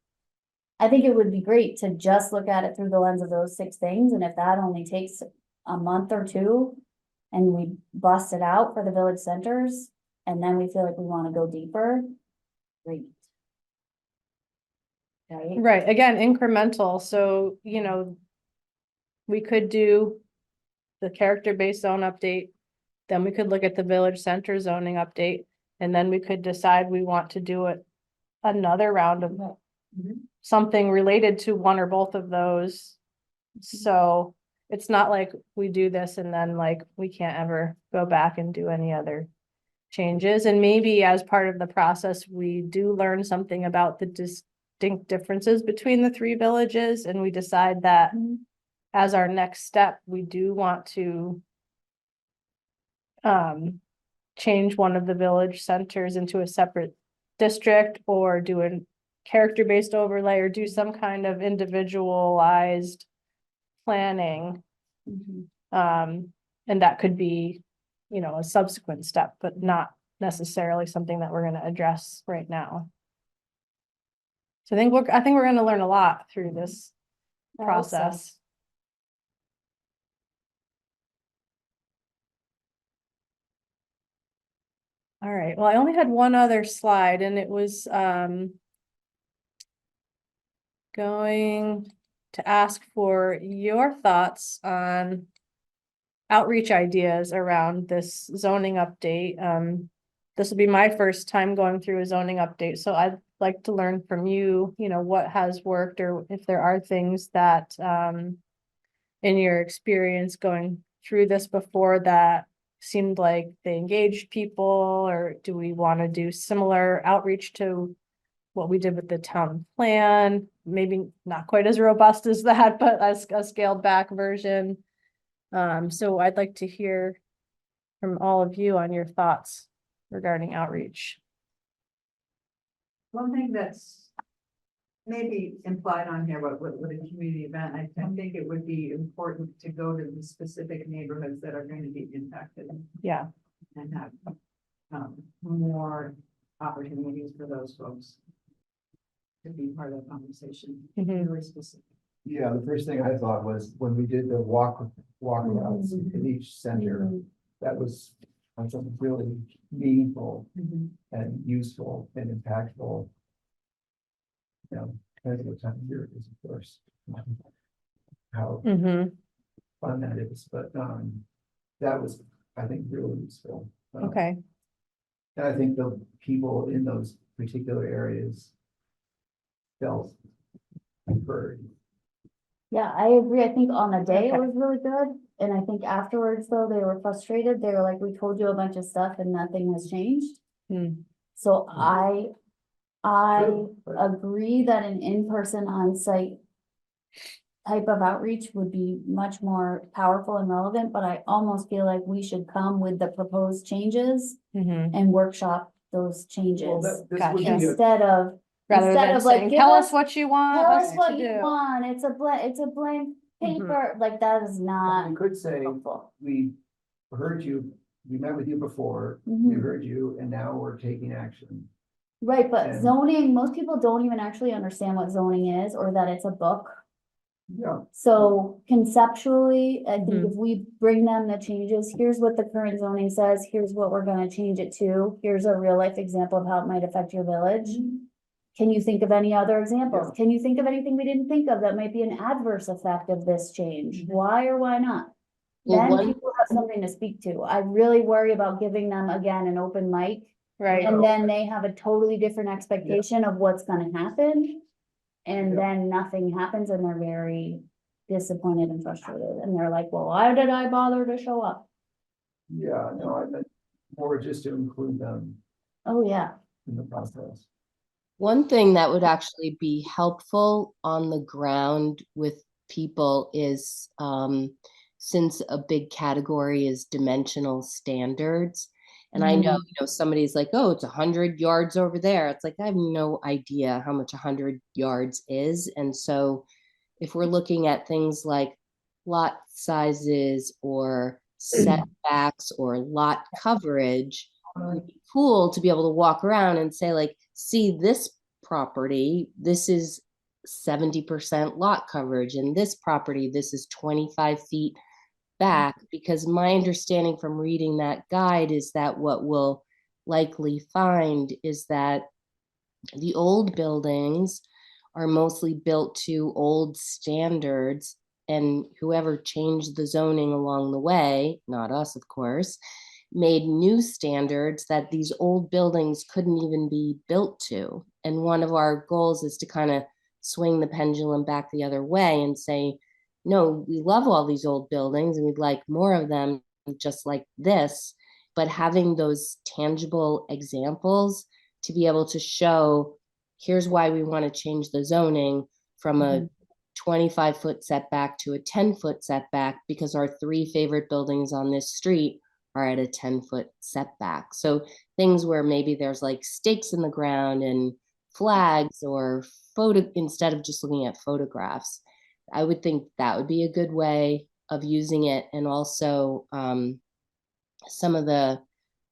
A: I think it would be great to just look at it through the lens of those 6 things, and if that only takes a month or 2, and we bust it out for the village centers, and then we feel like we wanna go deeper, great. Right?
D: Right, again, incremental, so, you know, we could do the character-based zone update, then we could look at the village center zoning update, and then we could decide we want to do it another round of
A: Mhm.
D: something related to one or both of those. So it's not like we do this and then like we can't ever go back and do any other changes. And maybe as part of the process, we do learn something about the distinct differences between the 3 villages, and we decide that as our next step, we do want to change one of the village centers into a separate district, or do a character-based overlay, or do some kind of individualized planning.
A: Mhm.
D: And that could be, you know, a subsequent step, but not necessarily something that we're gonna address right now. So I think we're gonna learn a lot through this
A: I hope so.
D: process. All right, well, I only had one other slide, and it was going to ask for your thoughts on outreach ideas around this zoning update. This will be my first time going through a zoning update, so I'd like to learn from you, you know, what has worked, or if there are things that in your experience going through this before that seemed like they engaged people, or do we want to do similar outreach to what we did with the town plan? Maybe not quite as robust as that, but a scaled back version. So I'd like to hear from all of you on your thoughts regarding outreach.
H: One thing that's maybe implied on here, but with a community event, I think it would be important to go to the specific neighborhoods that are going to be impacted
D: Yeah,
H: and have more opportunities for those folks to be part of the conversation,
D: Mhm.
H: really specific.
I: Yeah, the first thing I thought was when we did the walkabouts in each center, that was something really meaningful and useful and impactful. You know, depends on what time of year it is, of course. How fun that is, but that was, I think, really useful.
D: okay,
I: And I think the people in those particular areas felt heard.
A: Yeah, I agree. I think on the day it
D: Okay.
A: was really good. And I think afterwards, though, they were frustrated. They were like, we told you a bunch of stuff and nothing has changed.
D: Hmm.
A: So I
I: True, but-
A: agree that an in-person on-site type of outreach would be much more powerful and relevant, but I almost feel like we should come with the proposed changes and workshop those
I: Well,
A: changes
I: this would
D: Gotcha.
I: be a-
A: instead of
D: rather
A: Instead
D: than
A: of, like,
D: saying,
A: give
D: tell
A: us-
D: us what you want
A: tell us
D: us
A: what
D: to
A: you
D: do.
A: want. It's a blank
D: Mhm.
A: paper. Like, that is
I: we
A: not
I: could say,
A: helpful.
I: we heard you, we met with you before, we
A: Mhm.
I: heard you, and now we're taking action.
A: Right, but
I: And-
A: zoning, most people don't even actually understand what zoning is or that it's a book.
I: Yeah.
A: So conceptually, I think
D: Mhm.
A: if we bring them the changes, here's what the current zoning says, here's what we're gonna change it to. Here's a real life example of how it might affect your village. Can you think of any other examples?
I: Yeah.
A: Can you think of anything we didn't think of that might be an adverse effect of this change?
H: Mhm.
A: Why or why not?
E: Well,
A: then
E: one,
A: people have something to speak to. I really worry about giving them, again, an open mic.
D: Right,
A: And then they have a totally different expectation of what's gonna happen. And then nothing happens and they're very disappointed and frustrated. And they're like, well, why did I bother to show up?
I: Yeah, no, I meant more just to include them
A: Oh, yeah.
I: in the process.
E: one thing that would actually be helpful on the ground with people is, since a big category is dimensional standards. And I know, somebody's like, oh, it's 100 yards over there. It's like, I have no idea how much 100 yards is. And so if we're looking at things like lot sizes or setbacks or lot coverage, it would be cool to be able to walk around and say, like, see this property, this is 70% lot coverage, and this property, this is 25 feet back, because my understanding from reading that guide is that what we'll likely find is that the old buildings are mostly built to old standards, and whoever changed the zoning along the way, not us, of course, made new standards that these old buildings couldn't even be built to. And one of our goals is to kind of swing the pendulum back the other way and say, no, we love all these old buildings and we'd like more of them just like this, but having those tangible examples to be able to show, here's why we want to change the zoning from a 25-foot setback to a 10-foot setback, because our 3 favorite buildings on this street are at a 10-foot setback. So things where maybe there's like stakes in the ground and flags or photo, instead of just looking at photographs. I would think that would be a good way of using it. And also some of the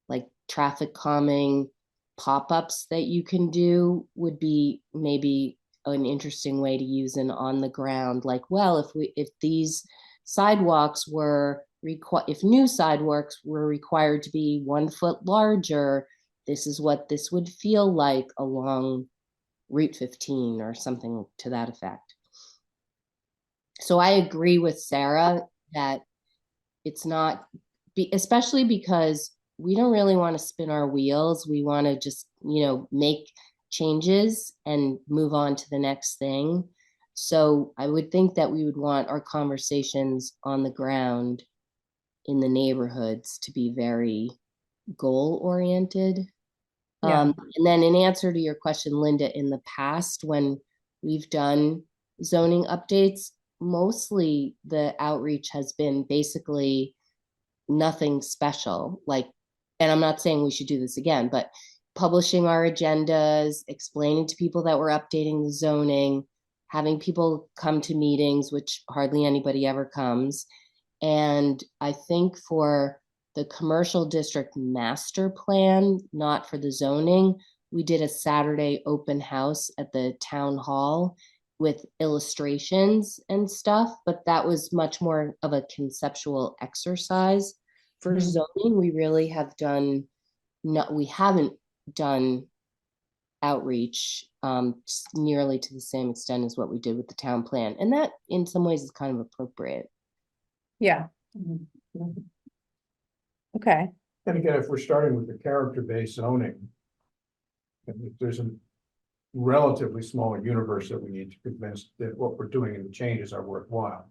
E: like traffic calming pop-ups that you can do would be maybe an interesting way to use an on the ground, like, well, if these sidewalks were if new sidewalks were required to be 1 foot larger, this is what this would feel like along Route 15 or something to that effect. So I agree with Sarah that it's not, especially because we don't really want to spin our wheels. We want to just, make changes and move on to the next thing. So I would think that we would want our conversations on the ground in the neighborhoods to be very goal oriented.
D: Yeah.
E: And then in answer to your question, Linda, in the past, when we've done zoning updates, mostly the outreach has been basically nothing special. Like, and I'm not saying we should do this again, but publishing our agendas, explaining to people that we're updating the zoning, having people come to meetings, which hardly anybody ever comes. And I think for the commercial district master plan, not for the zoning, we did a Saturday open house at the town hall with illustrations and stuff, but that was much more of a conceptual exercise. For zoning, we really have done, we haven't done outreach nearly to the same extent as what we did with the town plan. And that in some ways is kind of appropriate.
D: Yeah. Okay.
C: And again, if we're starting with the character-based zoning, and if there's a relatively small universe that we need to convince that what we're doing in the changes are worthwhile.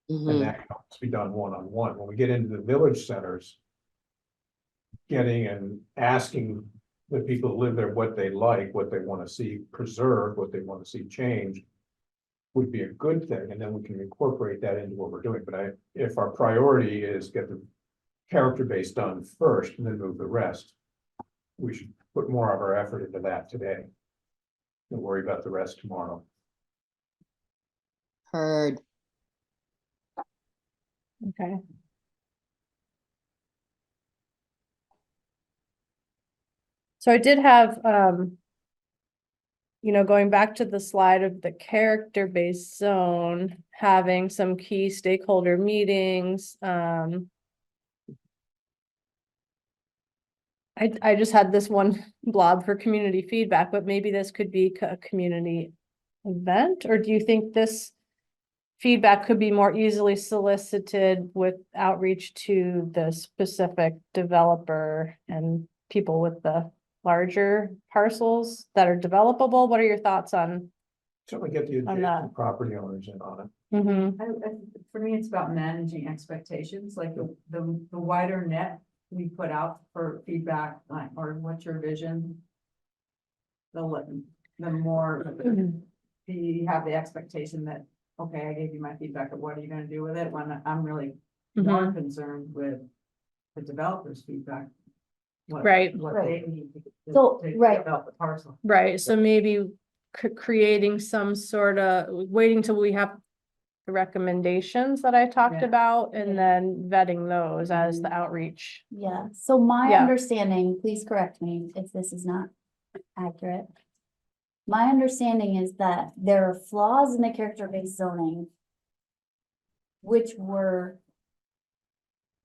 C: And that can always be done one-on-one. When we get into the village centers, getting and asking the people who live there what they like, what they want to see preserved, what they want to see changed, would be a good thing, and then we can incorporate that into what we're doing. But if our priority is get the character base done first and then move the rest, we should put more of our effort into that today and worry about the rest tomorrow.
E: Heard.
D: Okay. So I did have, going back to the slide of the character-based zone, having some key stakeholder meetings. I just had this one blob for community feedback, but maybe this could be a community event, or do you think this feedback could be more easily solicited with outreach to the specific developer and people with the larger parcels that are developable. What are your thoughts on?
C: Certainly get the
D: On that.
C: adjacent property owners in on it.
H: For me, it's about managing expectations, like the wider net we put out for feedback, like, or what's your vision? The more you have the expectation that, okay, I gave you my feedback, but what are you gonna do with it? When I'm really more concerned with the developer's feedback.
D: Right.
H: What
A: Right.
H: they need
A: So,
H: to
A: right.
H: develop the parcel.
D: Right, so maybe creating some sort of, waiting till we have the recommendations that I talked
H: Yeah.
D: about, and
A: Yeah.
D: then vetting those as the outreach.
A: Yeah, so my
D: Yeah.
A: understanding, please correct me if this is not accurate. My understanding is that there are flaws in the character-based zoning which were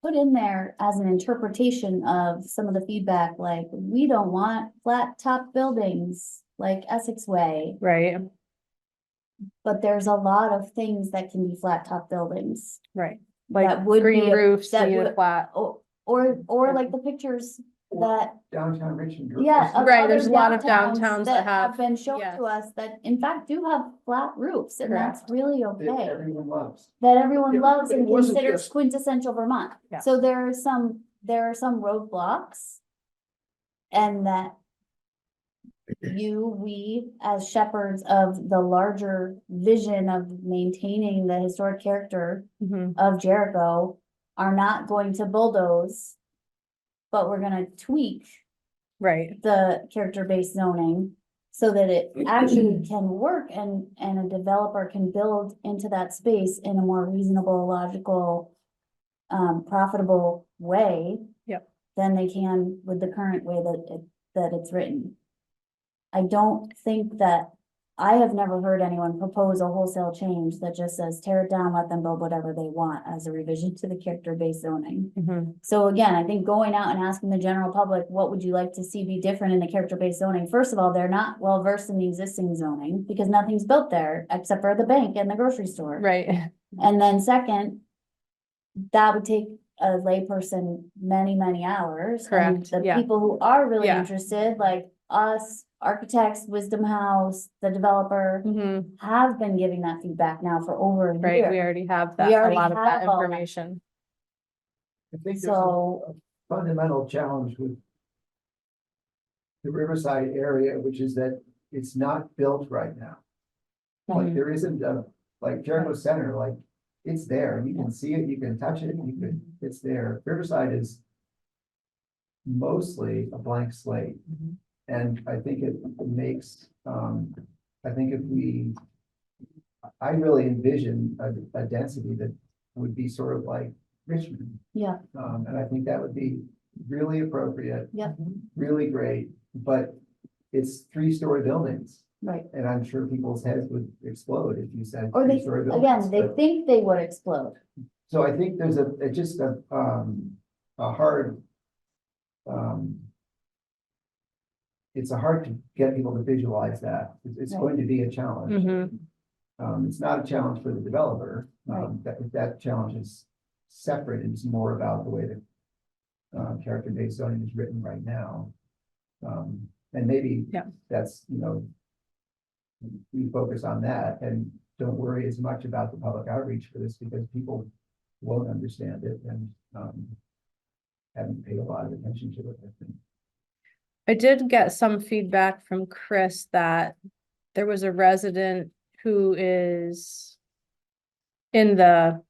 A: put in there as an interpretation of some of the feedback, like, we don't want flat top buildings like Essex Way,
D: Right,
A: but there's a lot of things that can be flat top buildings.
D: right,
A: That
D: like
A: would
D: green
A: be a-
D: roofs,
A: that
D: need a
A: would-
D: flat.
A: Or like the pictures that,
I: Downtown Richmond.
A: yeah. of
D: Right,
A: other
D: there's a lot of
A: downtowns
D: downtowns that have-
A: been shown
D: yes.
A: to us that in fact do have flat roofs, and that's really
I: That
A: okay.
I: everyone loves.
A: That everyone
C: Yeah,
A: loves
C: but it
A: and
C: wasn't
A: considers
C: just-
A: quintessential Vermont.
D: Yeah.
A: So there are some roadblocks. And that we as shepherds of the larger vision of maintaining the historic character
D: Mhm.
A: of Jericho are not going to bulldoze. But we're gonna tweak
D: Right,
A: the character-based zoning so that it actually can work and a developer can build into that space in a more reasonable, logical, profitable way.
D: Yep.
A: Than they can with the current way that it's written. I don't think that, I have never heard anyone propose a wholesale change that just says tear it down, let them build whatever they want as a revision to the character-based zoning.
D: Mhm.
A: So again, I think going out and asking the general public, what would you like to see be different in the character-based zoning? First of all, they're not well versed in the existing zoning because nothing's built there except for the bank and the grocery store.
D: right,
A: And then second, that would take a layperson many, many hours. And
D: Correct,
A: the
D: yeah.
A: people who are really
D: Yeah.
A: interested, like us, architects, Wisdom House, the developer,
D: Mhm.
A: have been giving that feedback now for over a
D: Right, we
A: year.
D: already have
A: We
D: that, a
A: already
D: lot of that
A: have all that.
D: information.
I: I think there's
A: So-
I: a fundamental challenge with the Riverside area, which is that it's not built right now. Like
D: Mhm.
I: there isn't like Jericho Center, like it's there, you can see it, you can touch it, it's there. Riverside is mostly a blank slate. And I think it makes, I think I really envision a density that would be sort of like Richmond.
A: Yeah,
I: And I think that would be really appropriate.
A: Yep.
I: Really great, but it's 3-story buildings,
A: right.
I: and I'm sure people's heads would explode if you said
A: Or they,
I: 3-story buildings.
A: again, they
I: but-
A: think they would explode.
I: So I think there's just a hard, it's a hard to get people to visualize that. It's
A: Right.
I: going to be a challenge.
D: Mhm.
I: It's not a challenge for the developer.
A: Right.
I: That challenge is separate. It's more about the way that character-based zoning is written right now. And maybe
D: Yeah.
I: that's, we focus on that and don't worry as much about the public outreach for this because people won't understand it and haven't paid a lot of attention to it, I think.
D: I did get some feedback from Chris that there was a resident who is in the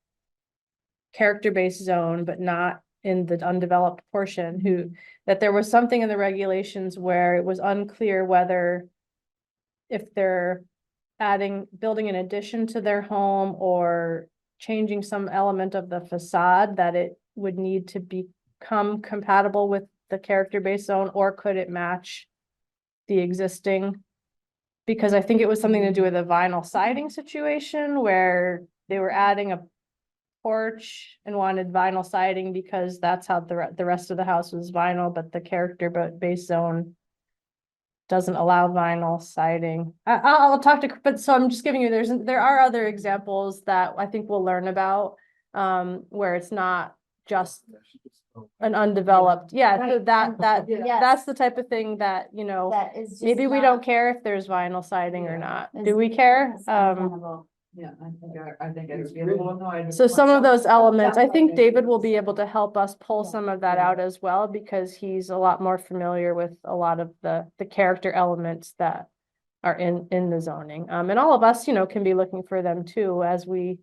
D: character-based zone, but not in the undeveloped portion, that there was something in the regulations where it was unclear whether if they're building an addition to their home or changing some element of the facade, that it would need to become compatible with the character-based zone, or could it match the existing? Because I think it was something to do with a vinyl siding situation where they were adding a porch and wanted vinyl siding because that's how the rest of the house was vinyl, but the character-based zone doesn't allow vinyl siding. I'll talk to, but so I'm just giving you, there are other examples that I think we'll learn about, where it's not just an undeveloped, yeah, so
A: Right. Yes.
D: that's the type of thing that, you know,
A: That is just
D: maybe we
A: not-
D: don't care if there's vinyl siding or
H: Yeah.
D: not.
A: is-
D: Do we care?
A: is untenable.
H: Yeah, I think I'd be a little annoyed.
D: So some of those elements, I think
H: Yeah.
D: David will be able to help us pull
A: Yeah.
D: some of that
H: Yeah.
D: out as well, because he's a lot more familiar with a lot of the character elements that are in the zoning. And all of us, you know, can be looking for them too, as we,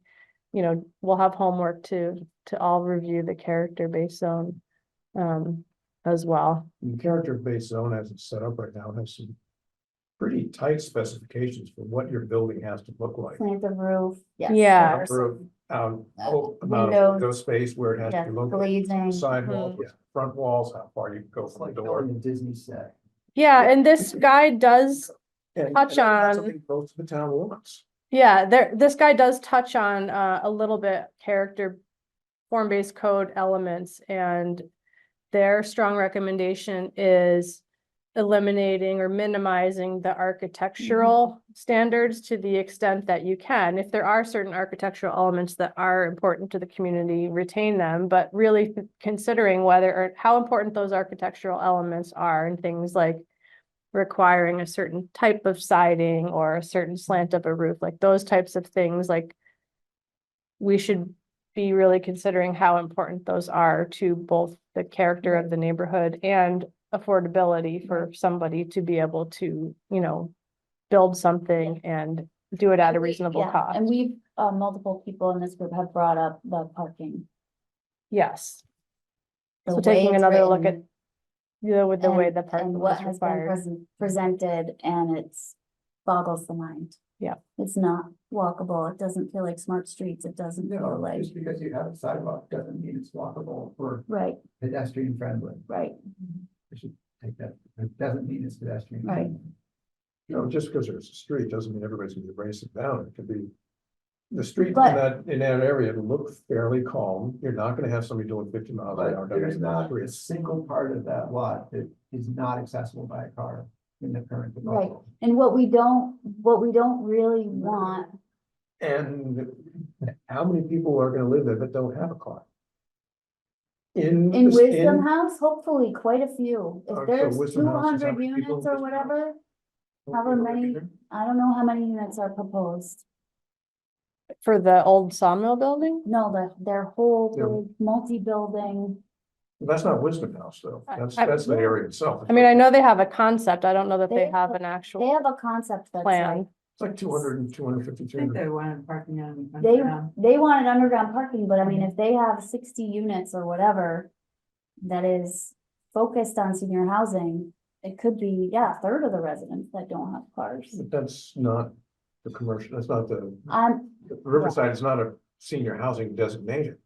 D: you know, we'll have homework to all review the character-based zone as well.
C: The character-based zone as it's set up right now has some pretty tight specifications for what your building has to look like.
A: Plant the roof, yes.
D: Yeah.
A: there are some-
C: Amount of
A: windows.
C: window space where it has to
A: Yes,
C: be located,
A: glazing.
C: sidewalk, front walls, how far you can go
I: It's
C: from the
I: like
C: door.
I: building a Disney set.
D: Yeah, and this guide does,
C: And
D: touch
C: that's
D: on-
C: something most of the town wants.
D: yeah, this guy does touch on a little bit character form-based code elements, and their strong recommendation is eliminating or minimizing the architectural standards to the extent that you can. If there are certain architectural elements that are important to the community, retain them, but really considering whether or how important those architectural elements are, and things like requiring a certain type of siding or a certain slant of a roof, like those types of things, like we should be really considering how important those are to both the character of the neighborhood and affordability for somebody to be able to, you know, build something and do it at a reasonable
A: Yeah,
D: cost.
A: and we've, multiple people in this group have brought up the parking.
D: Yes.
A: the
D: So
A: way
D: taking
A: it's
D: another look at,
A: written,
D: you know, with the way
A: and-
D: the parking
A: and what
D: is
A: has been
D: required.
A: presented, and it's boggles the mind.
D: Yeah.
A: It's not walkable. It doesn't feel like smart streets. It doesn't feel
I: No,
A: like,
I: just because you have a sidewalk doesn't mean it's walkable or
A: right,
I: pedestrian friendly.
A: right,
I: We should take that, it doesn't mean it's pedestrian.
A: Right.
I: friendly.
C: You know, just because there's a street doesn't mean everybody's gonna be racing down. It could be. The street
A: But-
C: in that area will look fairly calm. You're not gonna have somebody doing 50 miles an hour.
I: But
C: down
I: there's
C: the
I: not
C: street.
I: a single part of that lot that is not accessible by a car in the current
A: right.
I: proposal.
A: And what we don't really want,
C: And how many people are gonna live there that don't have a car? In.
A: in
C: this-
A: Wisdom
C: in-
A: House, hopefully quite a few.
C: So
A: If there's
C: Wisdom
A: two
C: House is how
A: hundred
C: many people
A: units
C: in
A: or
C: Wisdom House?
A: whatever, however many, I don't know how many units are proposed.
D: For the old sawmill building?
A: No, their whole
C: Yeah.
A: big multi-building,
C: That's not Wisdom House, though. That's the area itself.
D: I mean, I know they have a concept. I don't know that
A: They
D: they have
A: have-
D: an
A: they
D: actual
A: have a concept that's like,
D: plan.
C: It's like 200 and 250,
H: I think
C: 300.
H: they wanted parking on.
A: they wanted underground parking, but I mean, if they have 60 units or whatever. That is focused on senior housing, it could be, yeah, a third of the residents that don't have cars.
C: But that's not the commercial, that's not the
A: I'm,
C: Riverside is not a senior housing designation.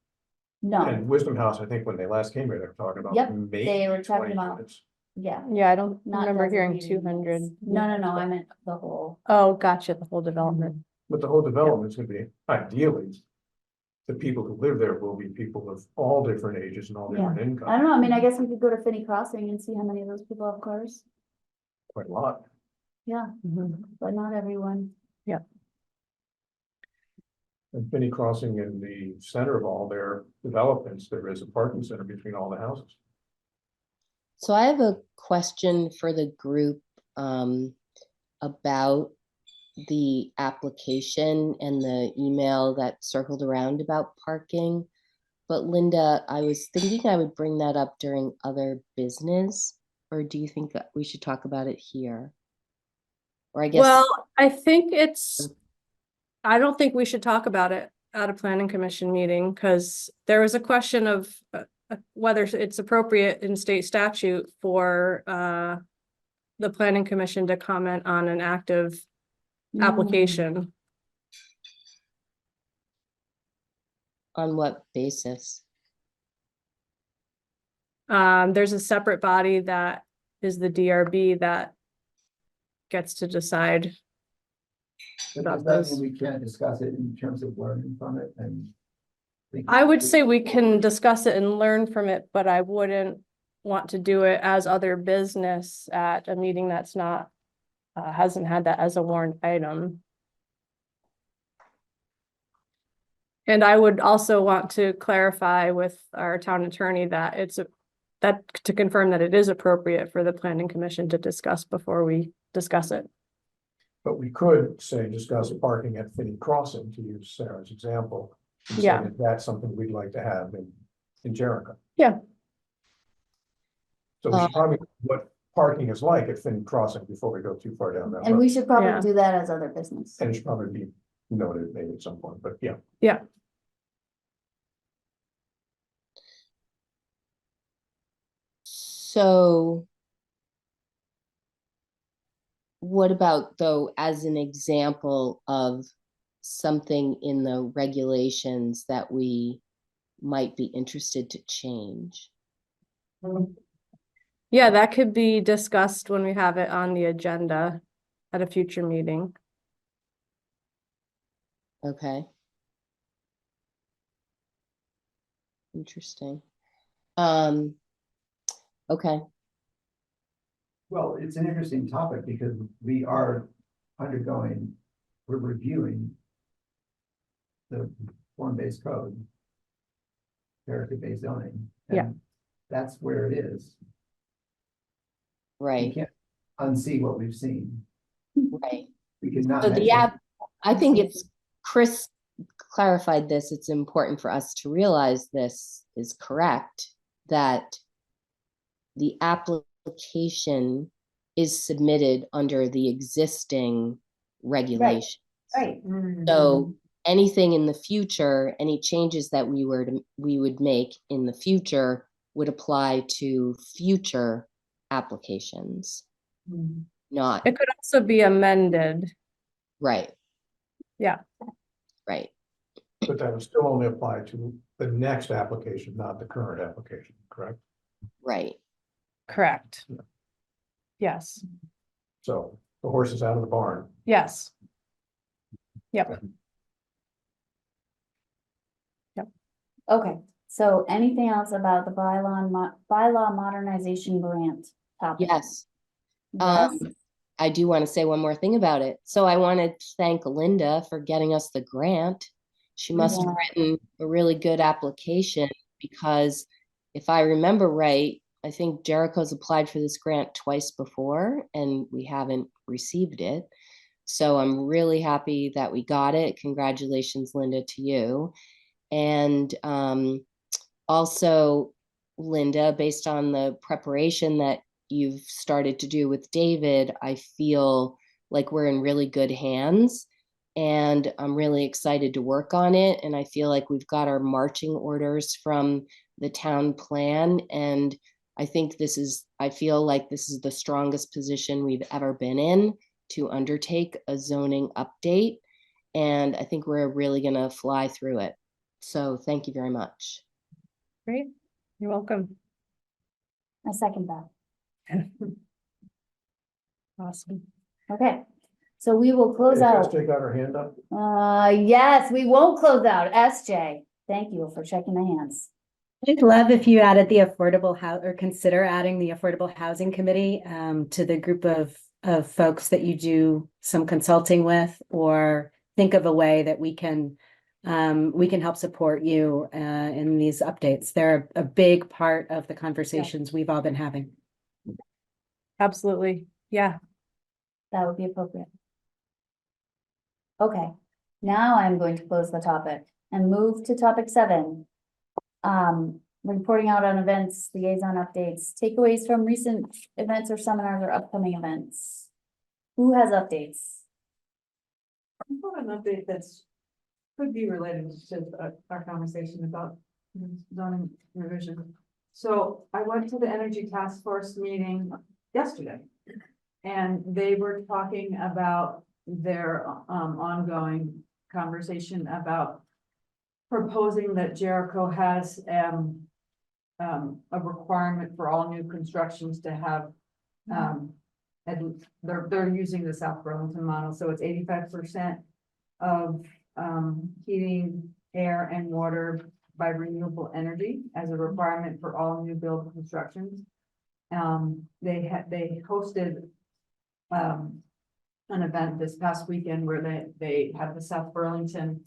A: no,
C: And Wisdom House, I think when they last came here, they were talking about
A: Yep,
C: maybe
A: they were talking
C: 20
A: about-
C: units.
A: yeah.
D: Yeah, I don't
A: Not
D: remember hearing
A: designated
D: 200.
A: units. No, I meant the whole,
D: Oh, gotcha, the whole development.
C: But the whole development's gonna be ideally. The people who live there will be people of all different ages and all different
A: I don't
C: incomes,
A: know, I mean, I guess we could go to Finney Crossing and see how many of those people have cars,
C: quite a lot.
A: yeah, but not everyone.
C: And Finney Crossing in the center of all their developments, there is a parking center between all the houses.
E: So I have a question for the group about the application and the email that circled around about parking. But Linda, I was thinking I would bring that up during other business, or do you think that we should talk about it here? Or I guess.
D: Well, I think I don't think we should talk about it at a planning commission meeting, because there was a question of whether it's appropriate in state statute for the planning commission to comment on an active application.
E: On what basis?
D: There's a separate body that is the DRB that gets to decide.
I: But
D: About
I: does that
D: those.
I: mean we can't discuss it in terms of learning from it and?
D: I would say we can discuss it and learn from it, but I wouldn't want to do it as other business at a meeting that's not, hasn't had that as a warrant item. And I would also want to clarify with our town attorney that to confirm that it is appropriate for the planning commission to discuss before we discuss it.
C: But we could say discuss parking at Finney Crossing, to use Sarah's example. And say
D: Yeah.
C: that that's something we'd like to have in Jericho.
D: Yeah.
C: So we should probably know what parking is like at Finney Crossing before we go too far down that
A: And we
C: road.
A: should probably
D: Yeah.
A: do that as other business.
C: And it should probably be noted maybe at some point, but yeah.
D: Yeah.
E: So what about though, as an example of something in the regulations that we might be interested to change?
D: Yeah, that could be discussed when we have it on the agenda at a future meeting.
E: Okay. Interesting. Okay.
I: Well, it's an interesting topic because we're reviewing the form-based code, character-based zoning.
D: Yeah.
I: and That's where it is. We
E: Right,
I: can't unsee what we've seen.
E: right.
I: We cannot.
E: So the
I: mention-
E: app, I think it's, Chris clarified this, it's important for us to realize this is correct, that the application is submitted under the existing regulation.
A: Right.
E: So anything in the future, any changes that we would make in the future would apply to future applications, not,
D: It could also be amended.
E: right.
D: Yeah.
E: Right,
C: But that would still only apply to the next application, not the current application, correct?
E: right.
D: Correct. Yes,
C: So the horse is out of the barn.
D: yes. Yep.
A: Okay, so anything else about the bylaw modernization grant topic?
E: Yes.
A: Yes,
E: I do want to say one more thing about it. So I want to thank Linda for getting us the grant. She must have written a really good application because if I remember right, I think Jericho's applied for this grant twice before and we haven't received it. So I'm really happy that we got it. Congratulations, Linda, to you. And also, Linda, based on the preparation that you've started to do with David, I feel like we're in really good hands and I'm really excited to work on it. And I feel like we've got our marching orders from the town plan. And I think I feel like this is the strongest position we've ever been in to undertake a zoning update. And I think we're really gonna fly through it. So thank you very much.
D: Great. You're welcome.
A: I second that.
D: Awesome.
A: Okay, so we will close
C: Did
A: out.
C: Jess take out her hand up?
A: Yes, we won't close out. SJ, thank you for checking the hands.
J: I'd love if you added the affordable house or consider adding the affordable housing committee to the group of folks that you do some consulting with, or think of a way that we can help support you in these updates. They're a big part of the conversations we've all been having.
D: Absolutely. Yeah.
A: That would be appropriate. Okay, now I'm going to close the topic and move to topic 7. Reporting out on events, liaison updates, takeaways from recent events or seminars or upcoming events. Who has updates?
H: I've got an update that's could be related to our conversation about zoning revision. So I went to the Energy Task Force meeting yesterday. And they were talking about their ongoing conversation about proposing that Jericho has a requirement for all new constructions to have and they're using the South Burlington model, so it's 85% of heating, air and water by renewable energy as a requirement for all new build constructions. They hosted an event this past weekend where they had the South Burlington.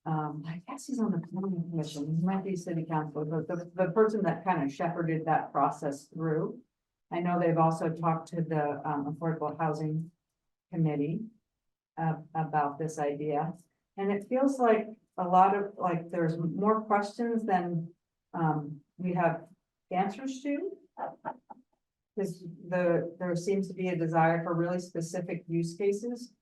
H: I guess he's on the planning commission, he might be city council, but the person that kind of shepherded that process through. I know they've also talked to the Affordable Housing Committee about this idea. And it feels like a lot of, like, there's more questions than we have answers to. Because there seems to be a desire for really specific use cases.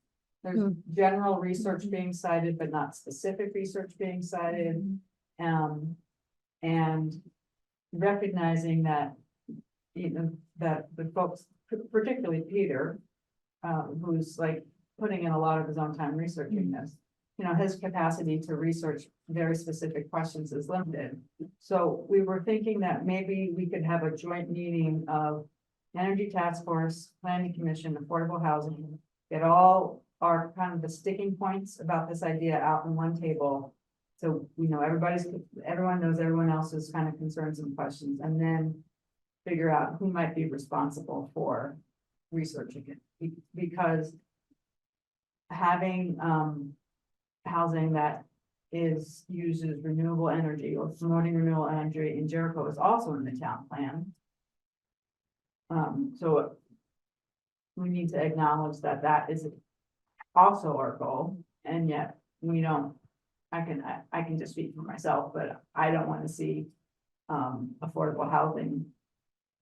H: There's general research being cited, but not specific research being cited. And recognizing that, you know, that the folks, particularly Peter, who's like putting in a lot of his own time researching this, you know, his capacity to research very specific questions is limited. So we were thinking that maybe we could have a joint meeting of Energy Task Force, Planning Commission, Affordable Housing, get all our kind of the sticking points about this idea out on one table. So, you know, everyone knows everyone else's kind of concerns and questions, and then figure out who might be responsible for researching it. Because having housing that uses renewable energy or promoting renewable energy in Jericho is also in the town plan. So we need to acknowledge that that is also our goal, and yet we don't, I can just speak for myself, but I don't want to see affordable housing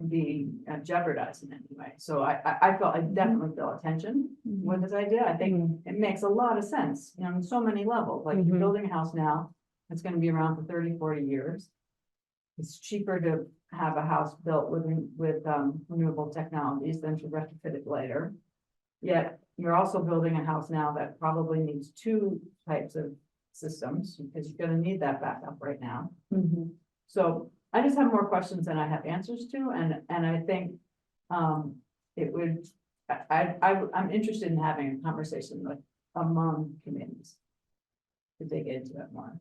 H: be jeopardized in any way. So I definitely feel attention with this idea. I think it makes a lot of sense, you know, on so many levels. Like you're building a house now, it's going to be around for 30, 40 years. It's cheaper to have a house built with renewable technologies than to retrofit it later. Yet you're also building a house now that probably needs two types of systems, because you're going to need that backup right now. So I just have more questions than I have answers to, and I think it would. I'm interested in having a conversation with among committees to dig into it more.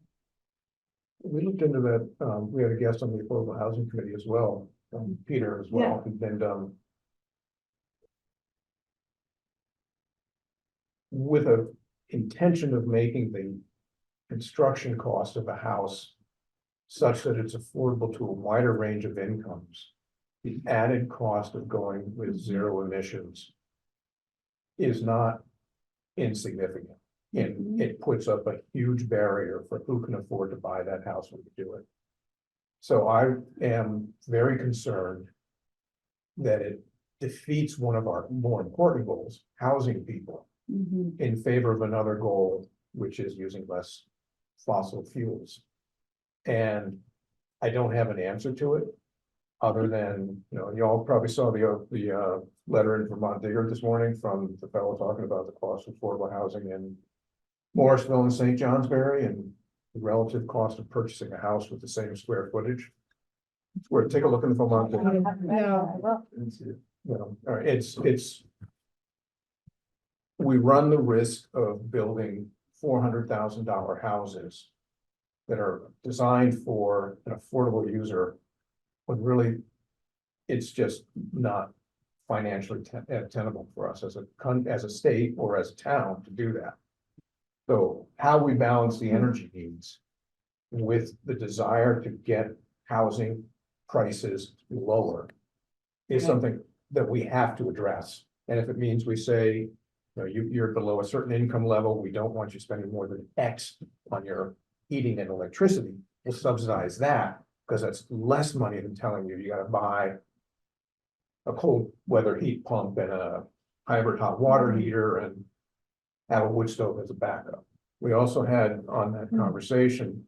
C: We looked into that, we had a guest on the Affordable Housing Committee as well, Peter as well, and with a intention of making the construction cost of a house such that it's affordable to a wider range of incomes, the added cost of going with zero emissions is not insignificant. And it puts up a huge barrier for who can afford to buy that house when you do it. So I am very concerned that it defeats one of our more important goals, housing people, in favor of another goal, which is using less fossil fuels. And I don't have an answer to it, other than, you know, you all probably saw the letter in Vermont Digger this morning from the fellow talking about the cost of affordable housing in Morrisville and St. Johnsbury, and the relative cost of purchasing a house with the same square footage. Where take a look in the Vermont Digger.
D: No.
C: You know, it's we run the risk of building $400,000 houses that are designed for an affordable user, when really it's just not financially tenable for us as a state or as a town to do that. So how we balance the energy needs with the desire to get housing prices lower is something that we have to address. And if it means we say, you know, you're below a certain income level, we don't want you spending more than X on your heating and electricity, we'll subsidize that, because that's less money than telling you you got to buy a cold weather heat pump and a hybrid hot water heater and have a wood stove as a backup. We also had on that conversation,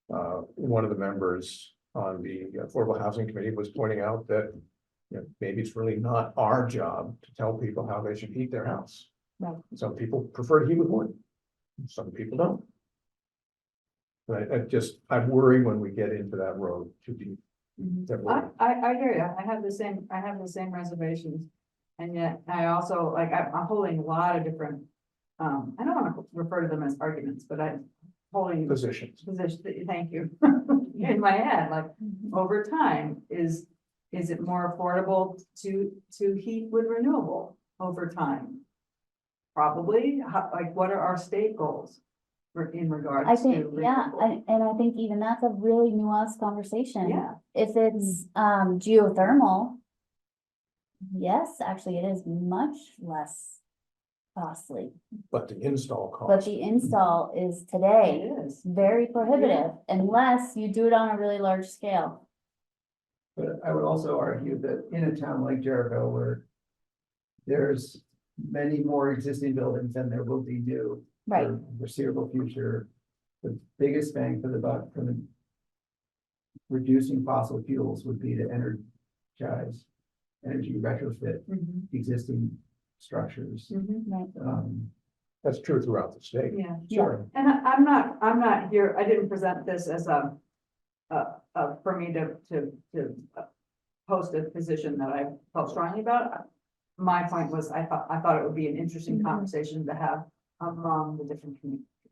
C: one of the members on the Affordable Housing Committee was pointing out that, you know, maybe it's really not our job to tell people how they should heat their house.
A: Right.
C: Some people prefer to heat with wood, some people don't. But I worry when we get into that road too deep.
H: I hear you. I have the same reservations. And yet I also, like, I'm holding a lot of different, I don't want to refer to them as arguments, but I'm holding
C: Positions.
H: position, thank you. in my head, like,
A: Mhm.
H: over time, is it more affordable to heat with renewable over time? Probably, like, what are our state goals in
A: I
H: regards to
A: think, yeah,
H: renewable?
A: and I think even that's a really nuanced conversation.
H: Yeah.
A: If it's geothermal, yes, actually, it is much less costly,
C: But the install
A: but
C: cost,
A: the install is today
H: It is.
A: very prohibitive unless you do it on a really large scale.
I: But I would also argue that in a town like Jericho, where there's many more existing buildings than there will be new.
A: Right.
I: For the foreseeable future, the biggest bang for the buck from the reducing fossil fuels would be to energize, energy retrofit
H: Mhm,
I: existing structures.
H: mhm.
A: Right.
C: that's true throughout the state.
H: Yeah,
C: Sure.
H: and I'm not here, I didn't present this as for me to post a position that I felt strongly about. My point was, I thought it would be an interesting
A: Mhm.
H: conversation to have among the different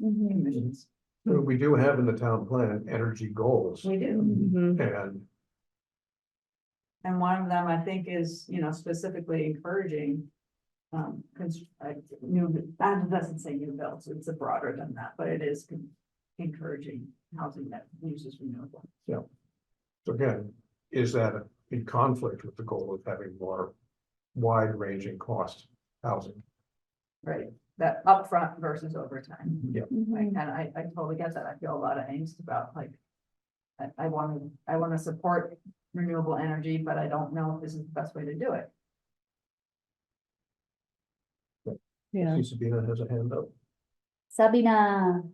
A: Mhm.
H: commissions.
C: But we do have in the town plan energy goals,
H: We do,
D: Mhm.
C: and
H: and one of them, I think, is, specifically encouraging that doesn't say new builds, it's a broader than that, but it is encouraging housing that uses renewable.
C: so again, is that in conflict with the goal of having more wide-ranging cost housing?
H: Right, that upfront versus overtime.
C: Yeah.
A: Mhm.
H: And I totally get that. I feel a lot of angst about, like, I want to support renewable energy, but I don't know if this is the best way to do it.
D: Yeah.
C: I see Sabina has a hand up.
A: Sabina,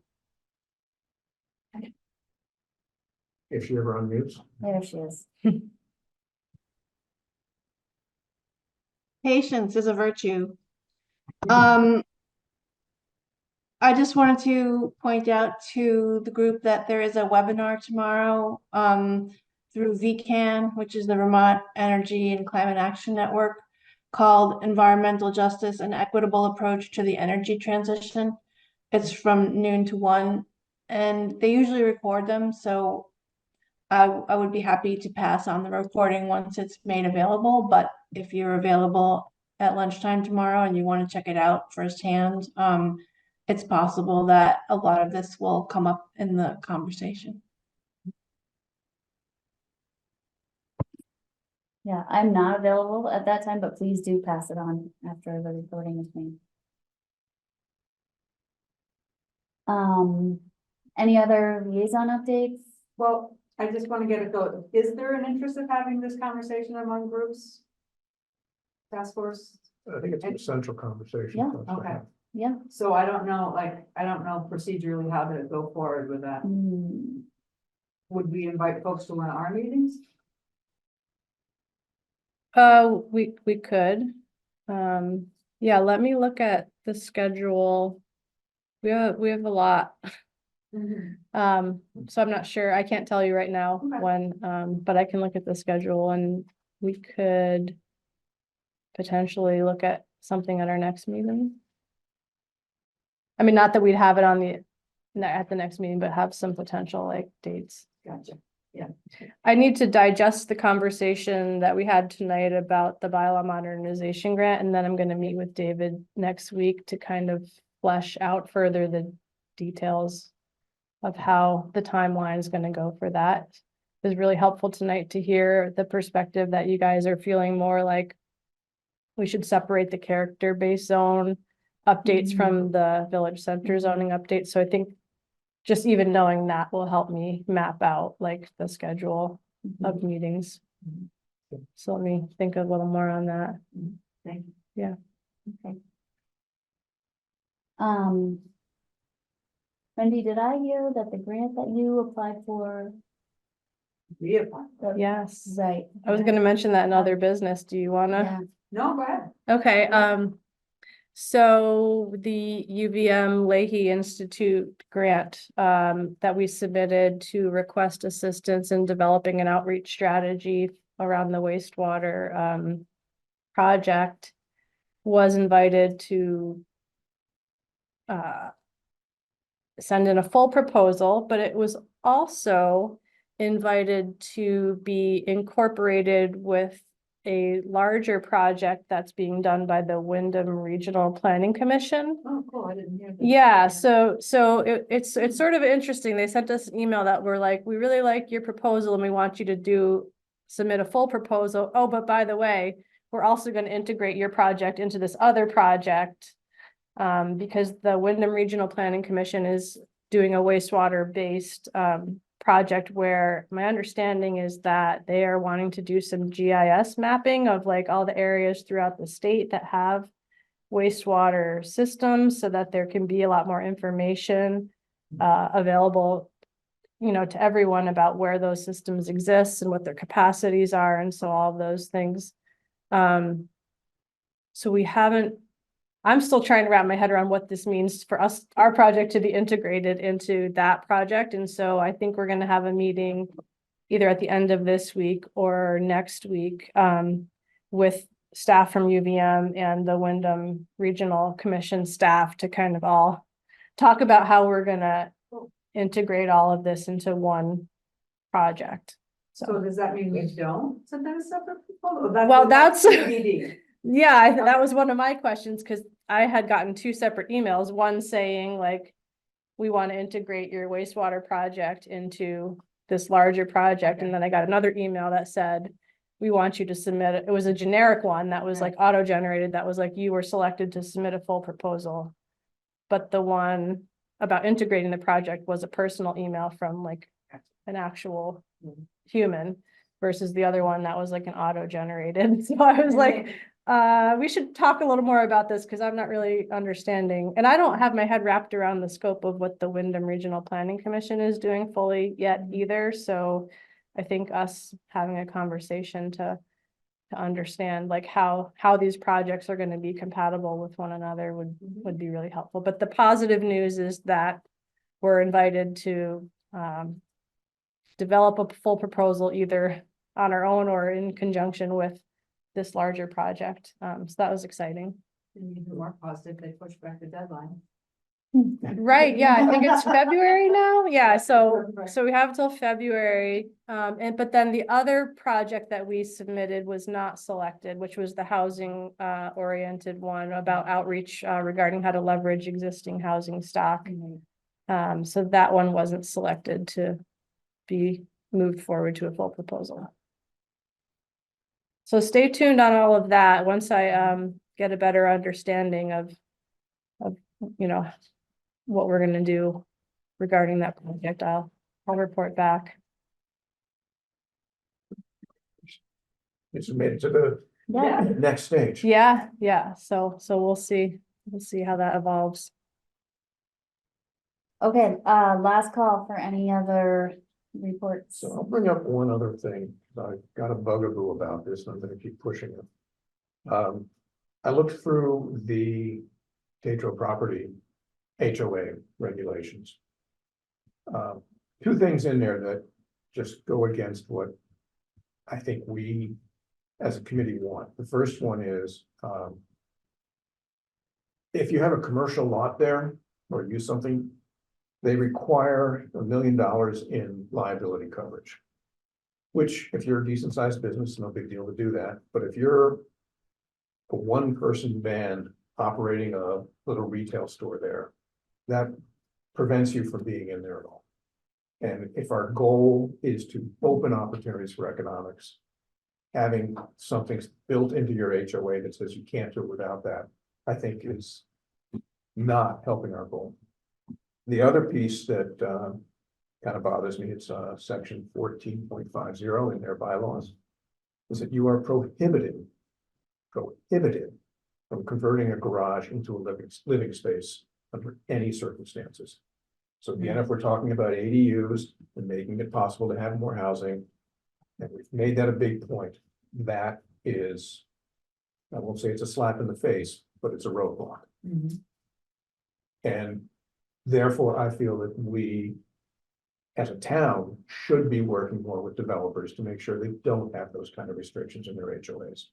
C: If she ever unmutes.
A: there she is.
F: Patience is a virtue. I just wanted to point out to the group that there is a webinar tomorrow, through VCAN, which is the Vermont Energy and Climate Action Network, called Environmental Justice and Equitable Approach to the Energy Transition. It's from noon to 1, and they usually record them, so I would be happy to pass on the recording once it's made available, but if you're available at lunchtime tomorrow and you want to check it out firsthand, it's possible that a lot of this will come up in the conversation.
A: Yeah, I'm not available at that time, but please do pass it on after the recording is made. Any other liaison updates?
H: Well, I just want to get a go. Is there an interest of having this conversation among groups? Task force?
C: I think it's a central conversation.
A: Yeah,
C: for us to
H: okay.
C: have.
A: Yeah.
H: So I don't know procedurally how to go forward with that.
A: Hmm.
H: Would we invite folks to one of our meetings?
D: We could. Yeah, let me look at the schedule. We have a lot. So I'm not sure. I can't tell you right now
H: Okay.
D: when, but I can look at the schedule and we could potentially look at something at our next meeting. I mean, not that we'd have it on at the next meeting, but have some potential like dates.
H: Gotcha.
D: I need to digest the conversation that we had tonight about the bylaw modernization grant, and then I'm gonna meet with David next week to kind of flesh out further the details of how the timeline is gonna go for that. It was really helpful tonight to hear the perspective that you guys are feeling more like we should separate the character-based zone updates from the village center zoning updates. So I think just even knowing that will help me map out like the schedule of meetings. So let me think a little more on that.
H: Thank you.
D: Yeah.
A: Okay. Wendy, did I hear that the grant that you applied for?
H: We applied.
D: Yes.
A: Right.
D: I was gonna mention that in other business. Do you wanna?
A: Yeah.
H: No, go ahead.
D: Okay, so the UVM Leahy Institute grant, that we submitted to request assistance in developing an outreach strategy around the wastewater, project was invited to, send in a full proposal, but it was also invited to be incorporated with a larger project that's being done by the Wyndham Regional Planning Commission.
H: Oh, cool, I didn't hear that.
D: Yeah, so it's sort of interesting. They sent us an email that we're like, we really like your proposal and we want you to submit a full proposal. Oh, but by the way, we're also going to integrate your project into this other project. Because the Wyndham Regional Planning Commission is doing a wastewater based project where my understanding is that they are wanting to do some GIS mapping of like all the areas throughout the state that have wastewater systems so that there can be a lot more information available, you know, to everyone about where those systems exist and what their capacities are. And so all of those things. So we haven't, I'm still trying to wrap my head around what this means for us, our project to be integrated into that project. And so I think we're going to have a meeting either at the end of this week or next week with staff from UVM and the Wyndham Regional Commission staff to kind of all talk about how we're going to integrate all of this into one project.
H: So does that mean we don't submit a separate proposal?
D: Well, that's-
H: TBD.
D: Yeah, I think that was one of my questions because I had gotten two separate emails, one saying like, we want to integrate your wastewater project into this larger project. And then I got another email that said, we want you to submit, it was a generic one that was like auto-generated, that was like, you were selected to submit a full proposal. But the one about integrating the project was a personal email from like an actual human versus the other one that was like an auto-generated. So I was like, we should talk a little more about this because I'm not really understanding. And I don't have my head wrapped around the scope of what the Wyndham Regional Planning Commission is doing fully yet either. So I think us having a conversation to understand like how these projects are going to be compatible with one another would be really helpful. But the positive news is that we're invited to develop a full proposal either on our own or in conjunction with this larger project. So that was exciting.
H: Even more positive, they pushed back the deadline.
D: Right, yeah, I think it's February now. Yeah, so we have till February. But then the other project that we submitted was not selected, which was the housing oriented one about outreach regarding how to leverage existing housing stock. So that one wasn't selected to be moved forward to a full proposal. So stay tuned on all of that. Once I get a better understanding of you know what we're gonna do regarding that project, I'll report back.
C: It's made it to the
A: Yeah.
C: next stage.
D: Yeah. So we'll see how that evolves.
A: Okay, last call for any other reports.
C: So I'll bring up one other thing. I got a bugaboo about this, and I'm gonna keep pushing it. I looked through the Tetro property HOA regulations. Two things in there that just go against what I think we as a committee want. The first one is, if you have a commercial lot there or use something, they require $1 million in liability coverage. Which, if you're a decent sized business, no big deal to do that. But if you're a one-person band operating a little retail store there, that prevents you from being in there at all. And if our goal is to open opportunities for economics, having something built into your HOA that says you can't do it without that, I think is not helping our goal. The other piece that kind of bothers me, it's section 14.50 in their bylaws, is that you are prohibited from converting a garage into a living space under any circumstances. So again, if we're talking about ADUs and making it possible to have more housing, and we've made that a big point, that is, I won't say it's a slap in the face, but it's a roadblock. And therefore, I feel that we, as a town, should be working more with developers to make sure they don't have those kind of restrictions in their HOAs.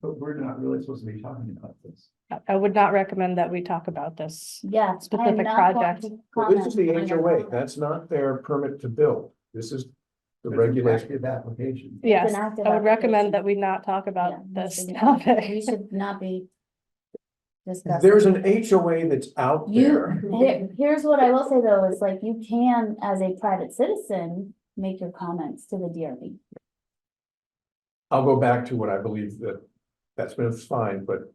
I: But we're not really supposed to be talking about this.
D: I would not recommend that we talk about this.
A: Yeah. I am
D: Specific
A: not going
D: project.
A: to
C: Well, this is the
A: comment on
C: HOA,
A: that.
C: that's not their permit to build. This is the
I: It's an
C: regulation.
I: active application.
D: Yes,
A: an active
D: I would recommend
A: application.
D: that we not talk
A: Yeah,
D: about this
A: we
D: topic.
A: should not be discussing.
C: There's an HOA that's out there.
A: Here's what I will say though, is like you can, as a private citizen, make your comments to the DRB.
C: I'll go back to what I believe that's been fine, but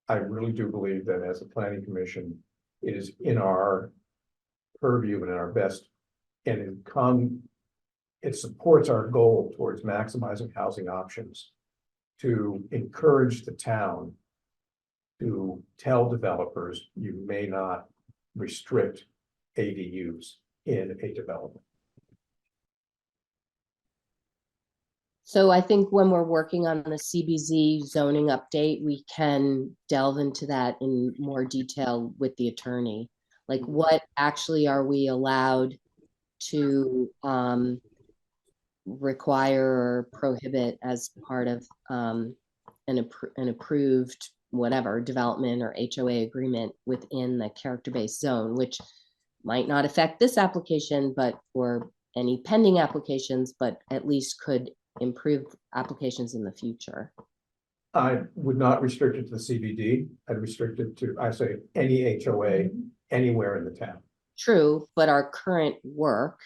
C: I really do believe that as a planning commission, it is in our purview and in our best, and it supports our goal towards maximizing housing options to encourage the town to tell developers you may not restrict ADUs in a development.
E: So I think when we're working on the CBZ zoning update, we can delve into that in more detail with the attorney. Like what actually are we allowed to require or prohibit as part of an approved whatever development or HOA agreement within the character-based zone, which might not affect this application, but or any pending applications, but at least could improve applications in the future.
C: I would not restrict it to the CBD. I'd restrict it to, I say, any HOA anywhere in the town.
E: True, but our current work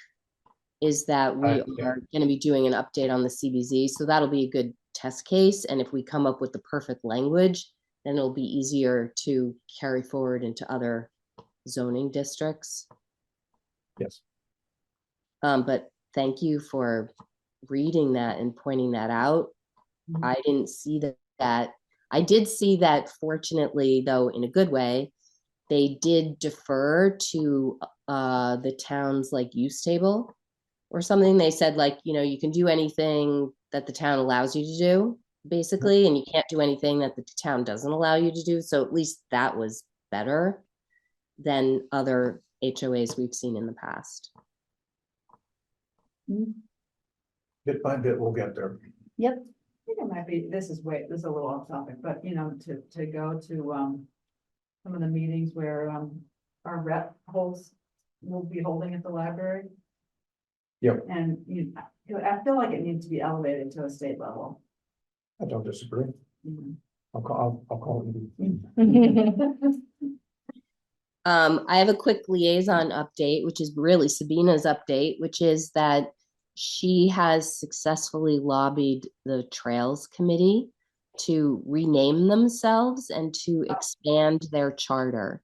E: is that we
C: Yeah.
E: are going to be doing an update on the CBZ. So that'll be a good test case. And if we come up with the perfect language, then it'll be easier to carry forward into other zoning districts.
C: Yes.
E: But thank you for reading that and pointing that out. I didn't see that. I did see that, fortunately, though, in a good way, they did defer to the town's like use table or something. They said like, you know, you can do anything that the town allows you to do, basically, and you can't do anything that the town doesn't allow you to do. So at least that was better than other HOAs we've seen in the past.
C: Bit by bit, we'll get there.
A: Yep.
H: I think it might be, this is a little off topic, but you know, to go to, some of the meetings where, our rep will be holding at the library.
C: Yep.
H: And I feel like it needs to be elevated to a state level.
C: I don't disagree.
H: Mhm.
C: I'll call it.
E: I have a quick liaison update, which is really Sabina's update, which is that she has successfully lobbied the Trails Committee to rename themselves and to expand their charter.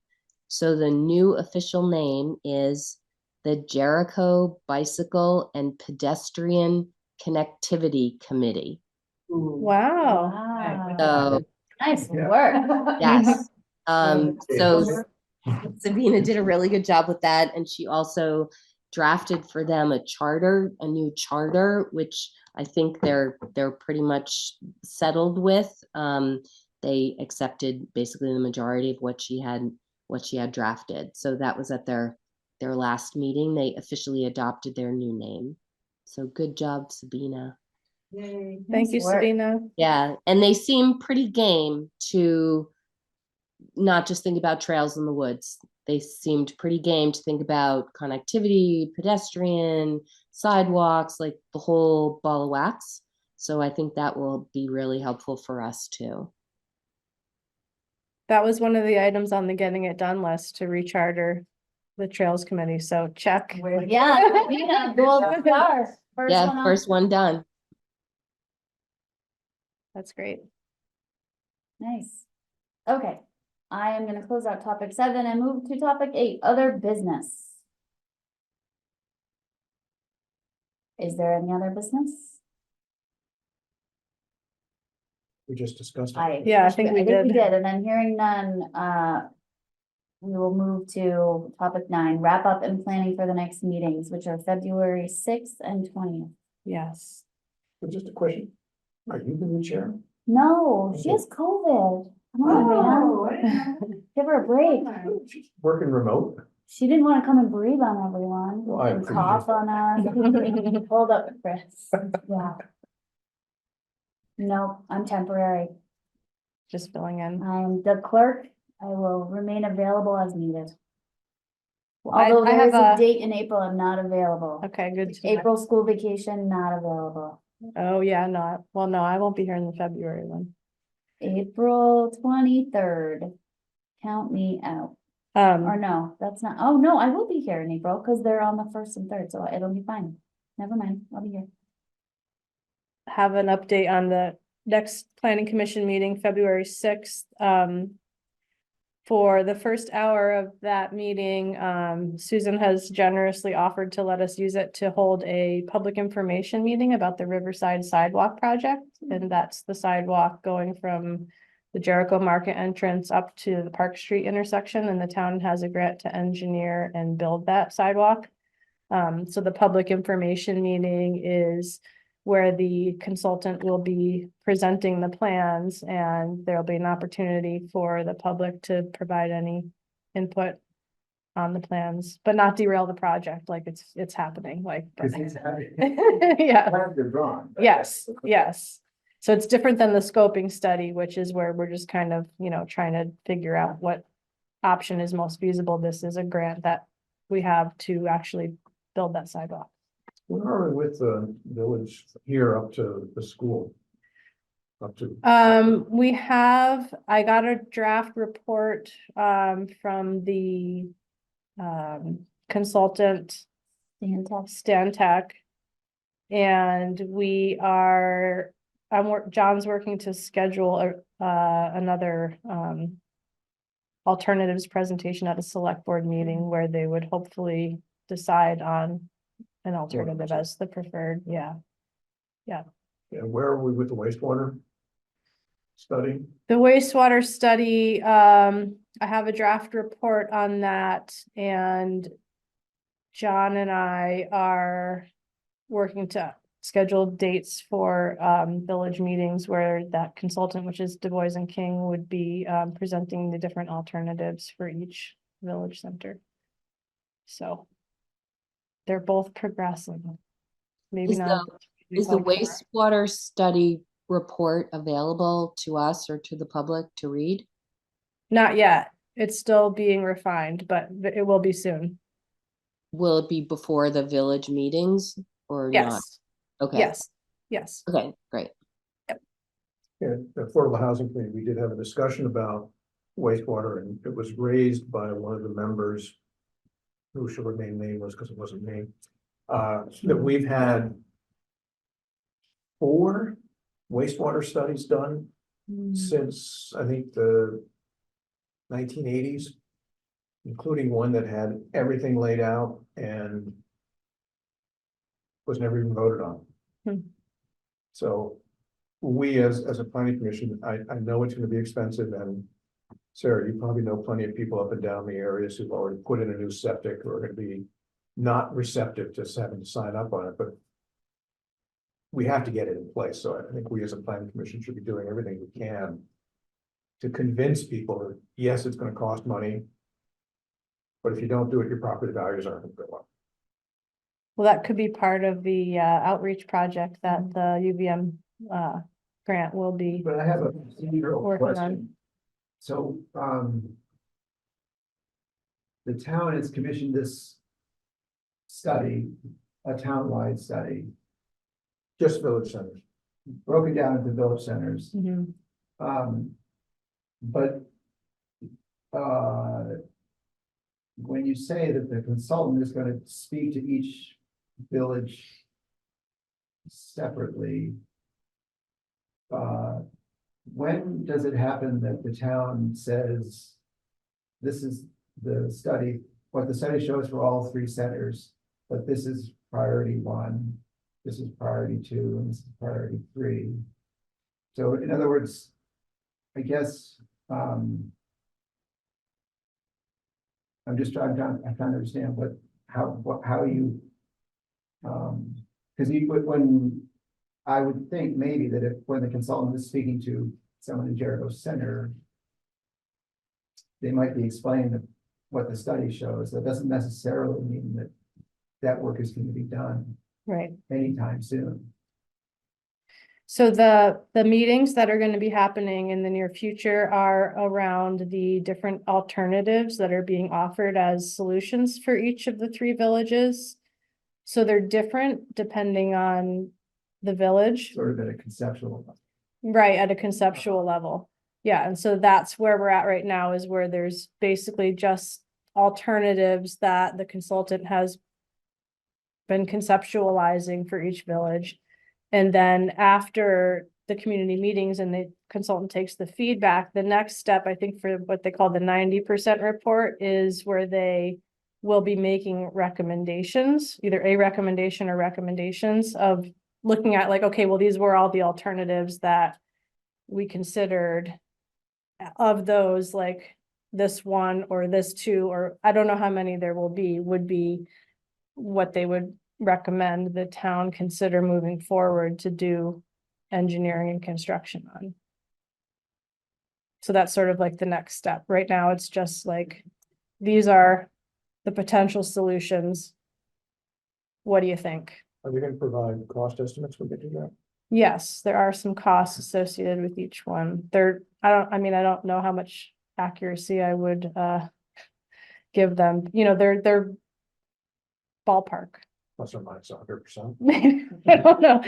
E: So the new official name is the Jericho Bicycle and Pedestrian Connectivity Committee.
D: Wow.
A: Wow.
E: So
A: Nice
I: Yeah.
A: work.
E: yes. So
C: Yeah.
E: Sabina did a really good job with that, and she also drafted for them a new charter, which I think they're pretty much settled with. They accepted basically the majority of what she had drafted. So that was at their last meeting. They officially adopted their new name. So good job, Sabina.
H: Yay.
D: Thank you,
A: Nice work.
D: Sabina.
E: Yeah, and they seem pretty game to not just think about trails in the woods. They seemed pretty game to think about connectivity, pedestrian, sidewalks, like the whole ball of wax. So I think that will be really helpful for us too.
D: That was one of the items on the getting it done list, to recharter the Trails Committee. So check.
A: Yeah, yeah, gold star. First
E: Yeah,
A: one on.
E: first one done.
D: That's great.
A: Nice. Okay, I am gonna close out topic 7 and move to topic 8, other business. Is there any other business?
C: We just discussed it.
D: Yeah, I think we
A: we
D: did.
A: did, and I'm hearing none, we will move to topic 9, wrap up and planning for the next meetings, which are February 6th and 20th.
D: Yes.
C: But just a question. Are you the new chair?
A: No, she has COVID. Come on, man. Give her a break.
C: She's working remote.
A: She didn't want to come and breathe on everyone
C: Well, I
A: and cough on us. Hold up, Chris. Yeah. No, I'm temporary.
D: Just filling in.
A: I'm the clerk. I will remain available as needed. Although
D: I
A: there is
D: have
A: a date in April, I'm not available.
D: Okay, good to know.
A: April school vacation, not available.
D: Oh, yeah, no, well, no, I won't be here in the February one.
A: April 23rd. Count me out. Or
D: Um,
A: no, that's not, oh, no, I will be here in April because they're on the 1st and 3rd, so it'll be fine. Never mind, I'll be here.
D: have an update on the next planning commission meeting, February 6th. For the first hour of that meeting, Susan has generously offered to let us use it to hold a public information meeting about the Riverside Sidewalk project. And that's the sidewalk going from the Jericho Market entrance up to the Park Street intersection, and the town has a grant to engineer and build that sidewalk. So the public information meeting is where the consultant will be presenting the plans, and there'll be an opportunity for the public to provide any input on the plans, but not derail the project, like it's happening, like.
I: Because it's having,
D: Yeah,
I: plans are drawn.
D: yes, yes. So it's different than the scoping study, which is where we're just kind of, trying to figure out what option is most feasible. This is a grant that we have to actually build that sidewalk.
C: Where are we with the village here up to the school? Up to,
D: I got a draft report, from the, consultant, Stantec. And John's working to schedule another, alternatives presentation at a select board meeting where they would hopefully decide on an alternative as the preferred, yeah.
C: and where are we with the wastewater study?
D: The wastewater study, I have a draft report on that, and John and I are working to schedule dates for village meetings where that consultant, which is Du Bois and King, would be presenting the different alternatives for each village center. So they're both progressing. Maybe
E: Is
D: not.
E: Is the wastewater study report available to us or to the public to read?
D: Not yet. It's still being refined, but it will be soon.
E: Will it be before the village meetings or not?
D: Yes,
E: Okay.
D: yes.
E: Okay, great.
C: And the Affordable Housing Committee, we did have a discussion about wastewater, and it was raised by one of the members who should remain nameless because it wasn't me, that we've had 4 wastewater studies done since, I think, the 1980s, including one that had everything laid out and was never even voted on. So we, as a planning commission, I know it's going to be expensive, and Sarah, you probably know plenty of people up and down the areas who've already put in a new septic or are going to be not receptive to having to sign up on it, but we have to get it in place. So I think we as a planning commission should be doing everything we can to convince people that, yes, it's going to cost money, but if you don't do it, your property values aren't going to go up.
D: Well, that could be part of the outreach project that the UVM grant will be.
I: But I have a procedural
D: Working on.
I: question. So, the town has commissioned this study, a townwide study,
C: Just village centers.
I: broken down into village centers.
D: Mhm.
I: But, when you say that the consultant is going to speak to each village separately, when does it happen that the town says, this is the study, what the study shows for all 3 centers, but this is priority 1, this is priority 2, and this is priority 3. So in other words, I guess, I'm just trying to understand how you, because when I would think maybe that when the consultant is speaking to someone in Jericho Center, they might be explaining what the study shows. That doesn't necessarily mean that work is going to be done
D: Right.
I: anytime soon.
D: So the meetings that are gonna be happening in the near future are around the different alternatives that are being offered as solutions for each of the three villages. So they're different depending on the village.
I: Sort of at a conceptual level.
D: Right, at a conceptual level. Yeah, and so that's where we're at right now, is where there's basically just alternatives that the consultant has been conceptualizing for each village. And then after the community meetings and the consultant takes the feedback, the next step, I think, for what they call the 90% report is where they will be making recommendations, either a recommendation or recommendations of looking at like, okay, well, these were all the alternatives that we considered. Of those, like this one or this two, or I don't know how many there will be, would be what they would recommend the town consider moving forward to do engineering and construction on. So that's sort of like the next step. Right now, it's just like, these are the potential solutions. What do you think?
C: Are they gonna provide cost estimates when they do that?
D: Yes, there are some costs associated with each one. I mean, I don't know how much accuracy I would give them, they're ballpark.
C: Plus or minus 100%?
D: I don't know.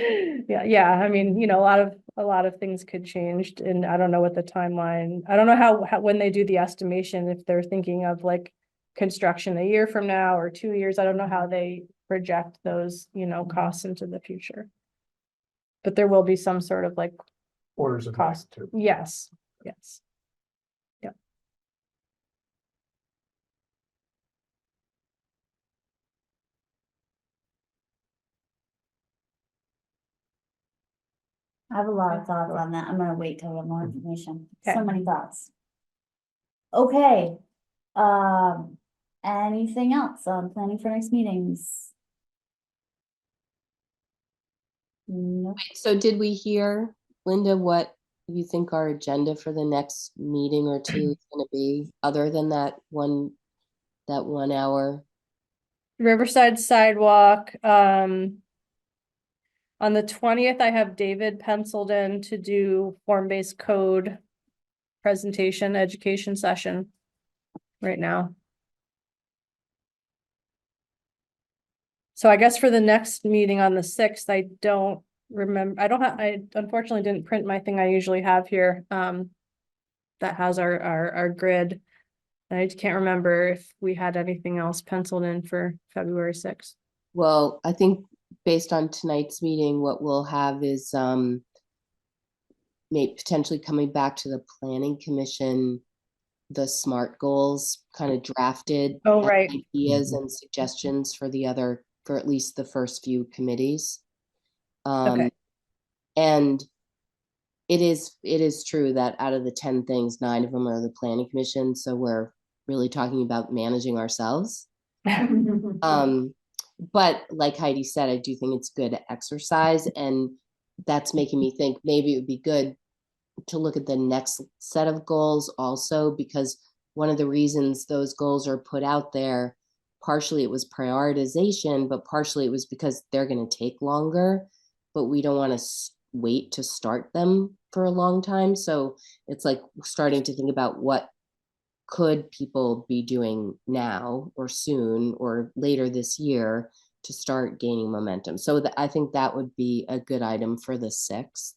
D: Yeah, I mean, a lot of things could change, and I don't know what the timeline, I don't know how when they do the estimation, if they're thinking of like construction a year from now or 2 years, I don't know how they project those, costs into the future. But there will be some sort of like
C: Orders of
D: cost.
C: magnitude.
D: Yes, yes.
A: I have a lot of thoughts on that. I'm gonna wait till I have more information. So
D: Okay.
A: many thoughts. Okay, anything else on planning for next meetings? No,
E: So did we hear, Linda, what you think our agenda for the next meeting or two is gonna be, other than that 1 hour?
D: Riverside sidewalk, on the 20th, I have David penciled in to do form-based code presentation, education session right now. So I guess for the next meeting on the 6th, I don't remember, I unfortunately didn't print my thing I usually have here, that has our grid. I can't remember if we had anything else penciled in for February 6th.
E: Well, I think based on tonight's meeting, what we'll have is maybe potentially coming back to the planning commission, the SMART goals kind of drafted.
D: Oh,
E: and
D: right.
E: Ideas and suggestions for at least the first few committees.
D: Okay.
E: And it is true that out of the 10 things, 9 of them are the planning commission. So we're really talking about managing ourselves. But like Heidi said, I do think it's good exercise, and that's making me think maybe it would be good to look at the next set of goals also, because one of the reasons those goals are put out there, partially it was prioritization, but partially it was because they're going to take longer, but we don't want to wait to start them for a long time. So it's like starting to think about what could people be doing now or soon or later this year to start gaining momentum. So I think that would be a good item for the 6th.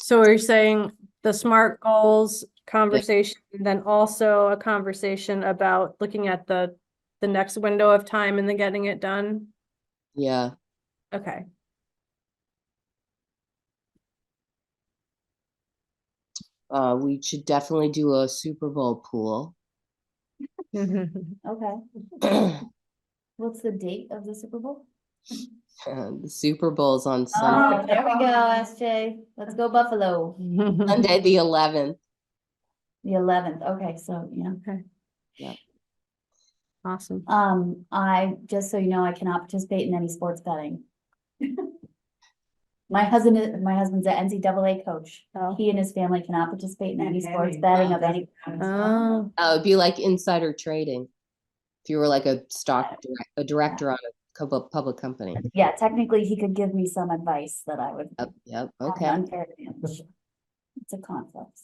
D: So are you saying the SMART goals conversation, and then also a conversation about looking at the next window of time and then getting it done?
E: Yeah.
D: Okay.
E: We should definitely do a Super Bowl pool.
A: okay,
E: The
A: what's the date of the Super Bowl?
E: Super Bowl's on
A: Oh,
E: Sunday,
A: there we go, SJ. Let's go Buffalo.
E: Sunday the 11th.
A: The 11th. Okay, so yeah.
D: Okay.
E: Yeah.
D: Awesome.
A: I, just so you know, I cannot participate in any sports betting. My husband's an NCAA coach.
D: Oh.
A: He and his family cannot participate in any
H: In
A: sports
H: any.
A: betting of any.
D: Oh,
E: It'd be like insider trading. If you were like a director on a public company.
A: Yeah, technically, he could give me some advice that I would.
E: Yep,
A: have
E: okay.
A: an unfair advantage. It's a conflict.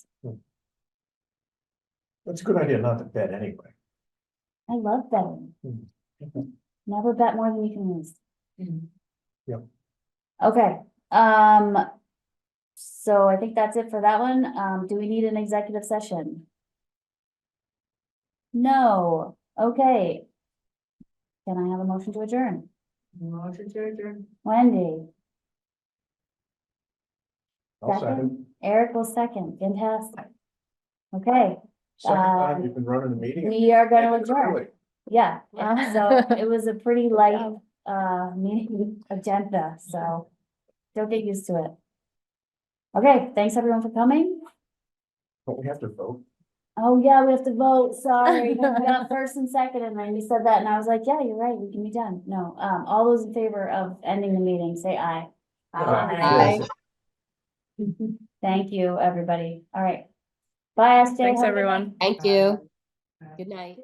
C: That's a good idea not to bet anyway.
A: I love betting.
C: Mhm.
A: Never bet more than you can lose.
C: Yep.
A: Okay, so I think that's it for that one. Do we need an executive session? No, okay. Can I have a motion to adjourn?
H: Motion to adjourn.
A: Wendy,
C: I'll
A: second,
C: second.
A: Eric will second, fantastic. Okay,
C: Second time you've been running a meeting.
A: we are gonna
C: And it's
A: adjourn.
C: early.
A: Yeah, so it was a pretty light, meeting agenda, so don't get used to it. Okay, thanks everyone for coming.
C: But we have to vote.
A: Oh, yeah, we have to vote, sorry, we got first and second, and then you said that, and I was like, yeah, you're right, we can be done. No, all those in favor of ending the meeting, say aye.
E: Aye.
A: Thank you, everybody, all right. Bye, SJ.
D: Thanks,
A: Have a good night.
D: everyone.
E: Thank you. Good night.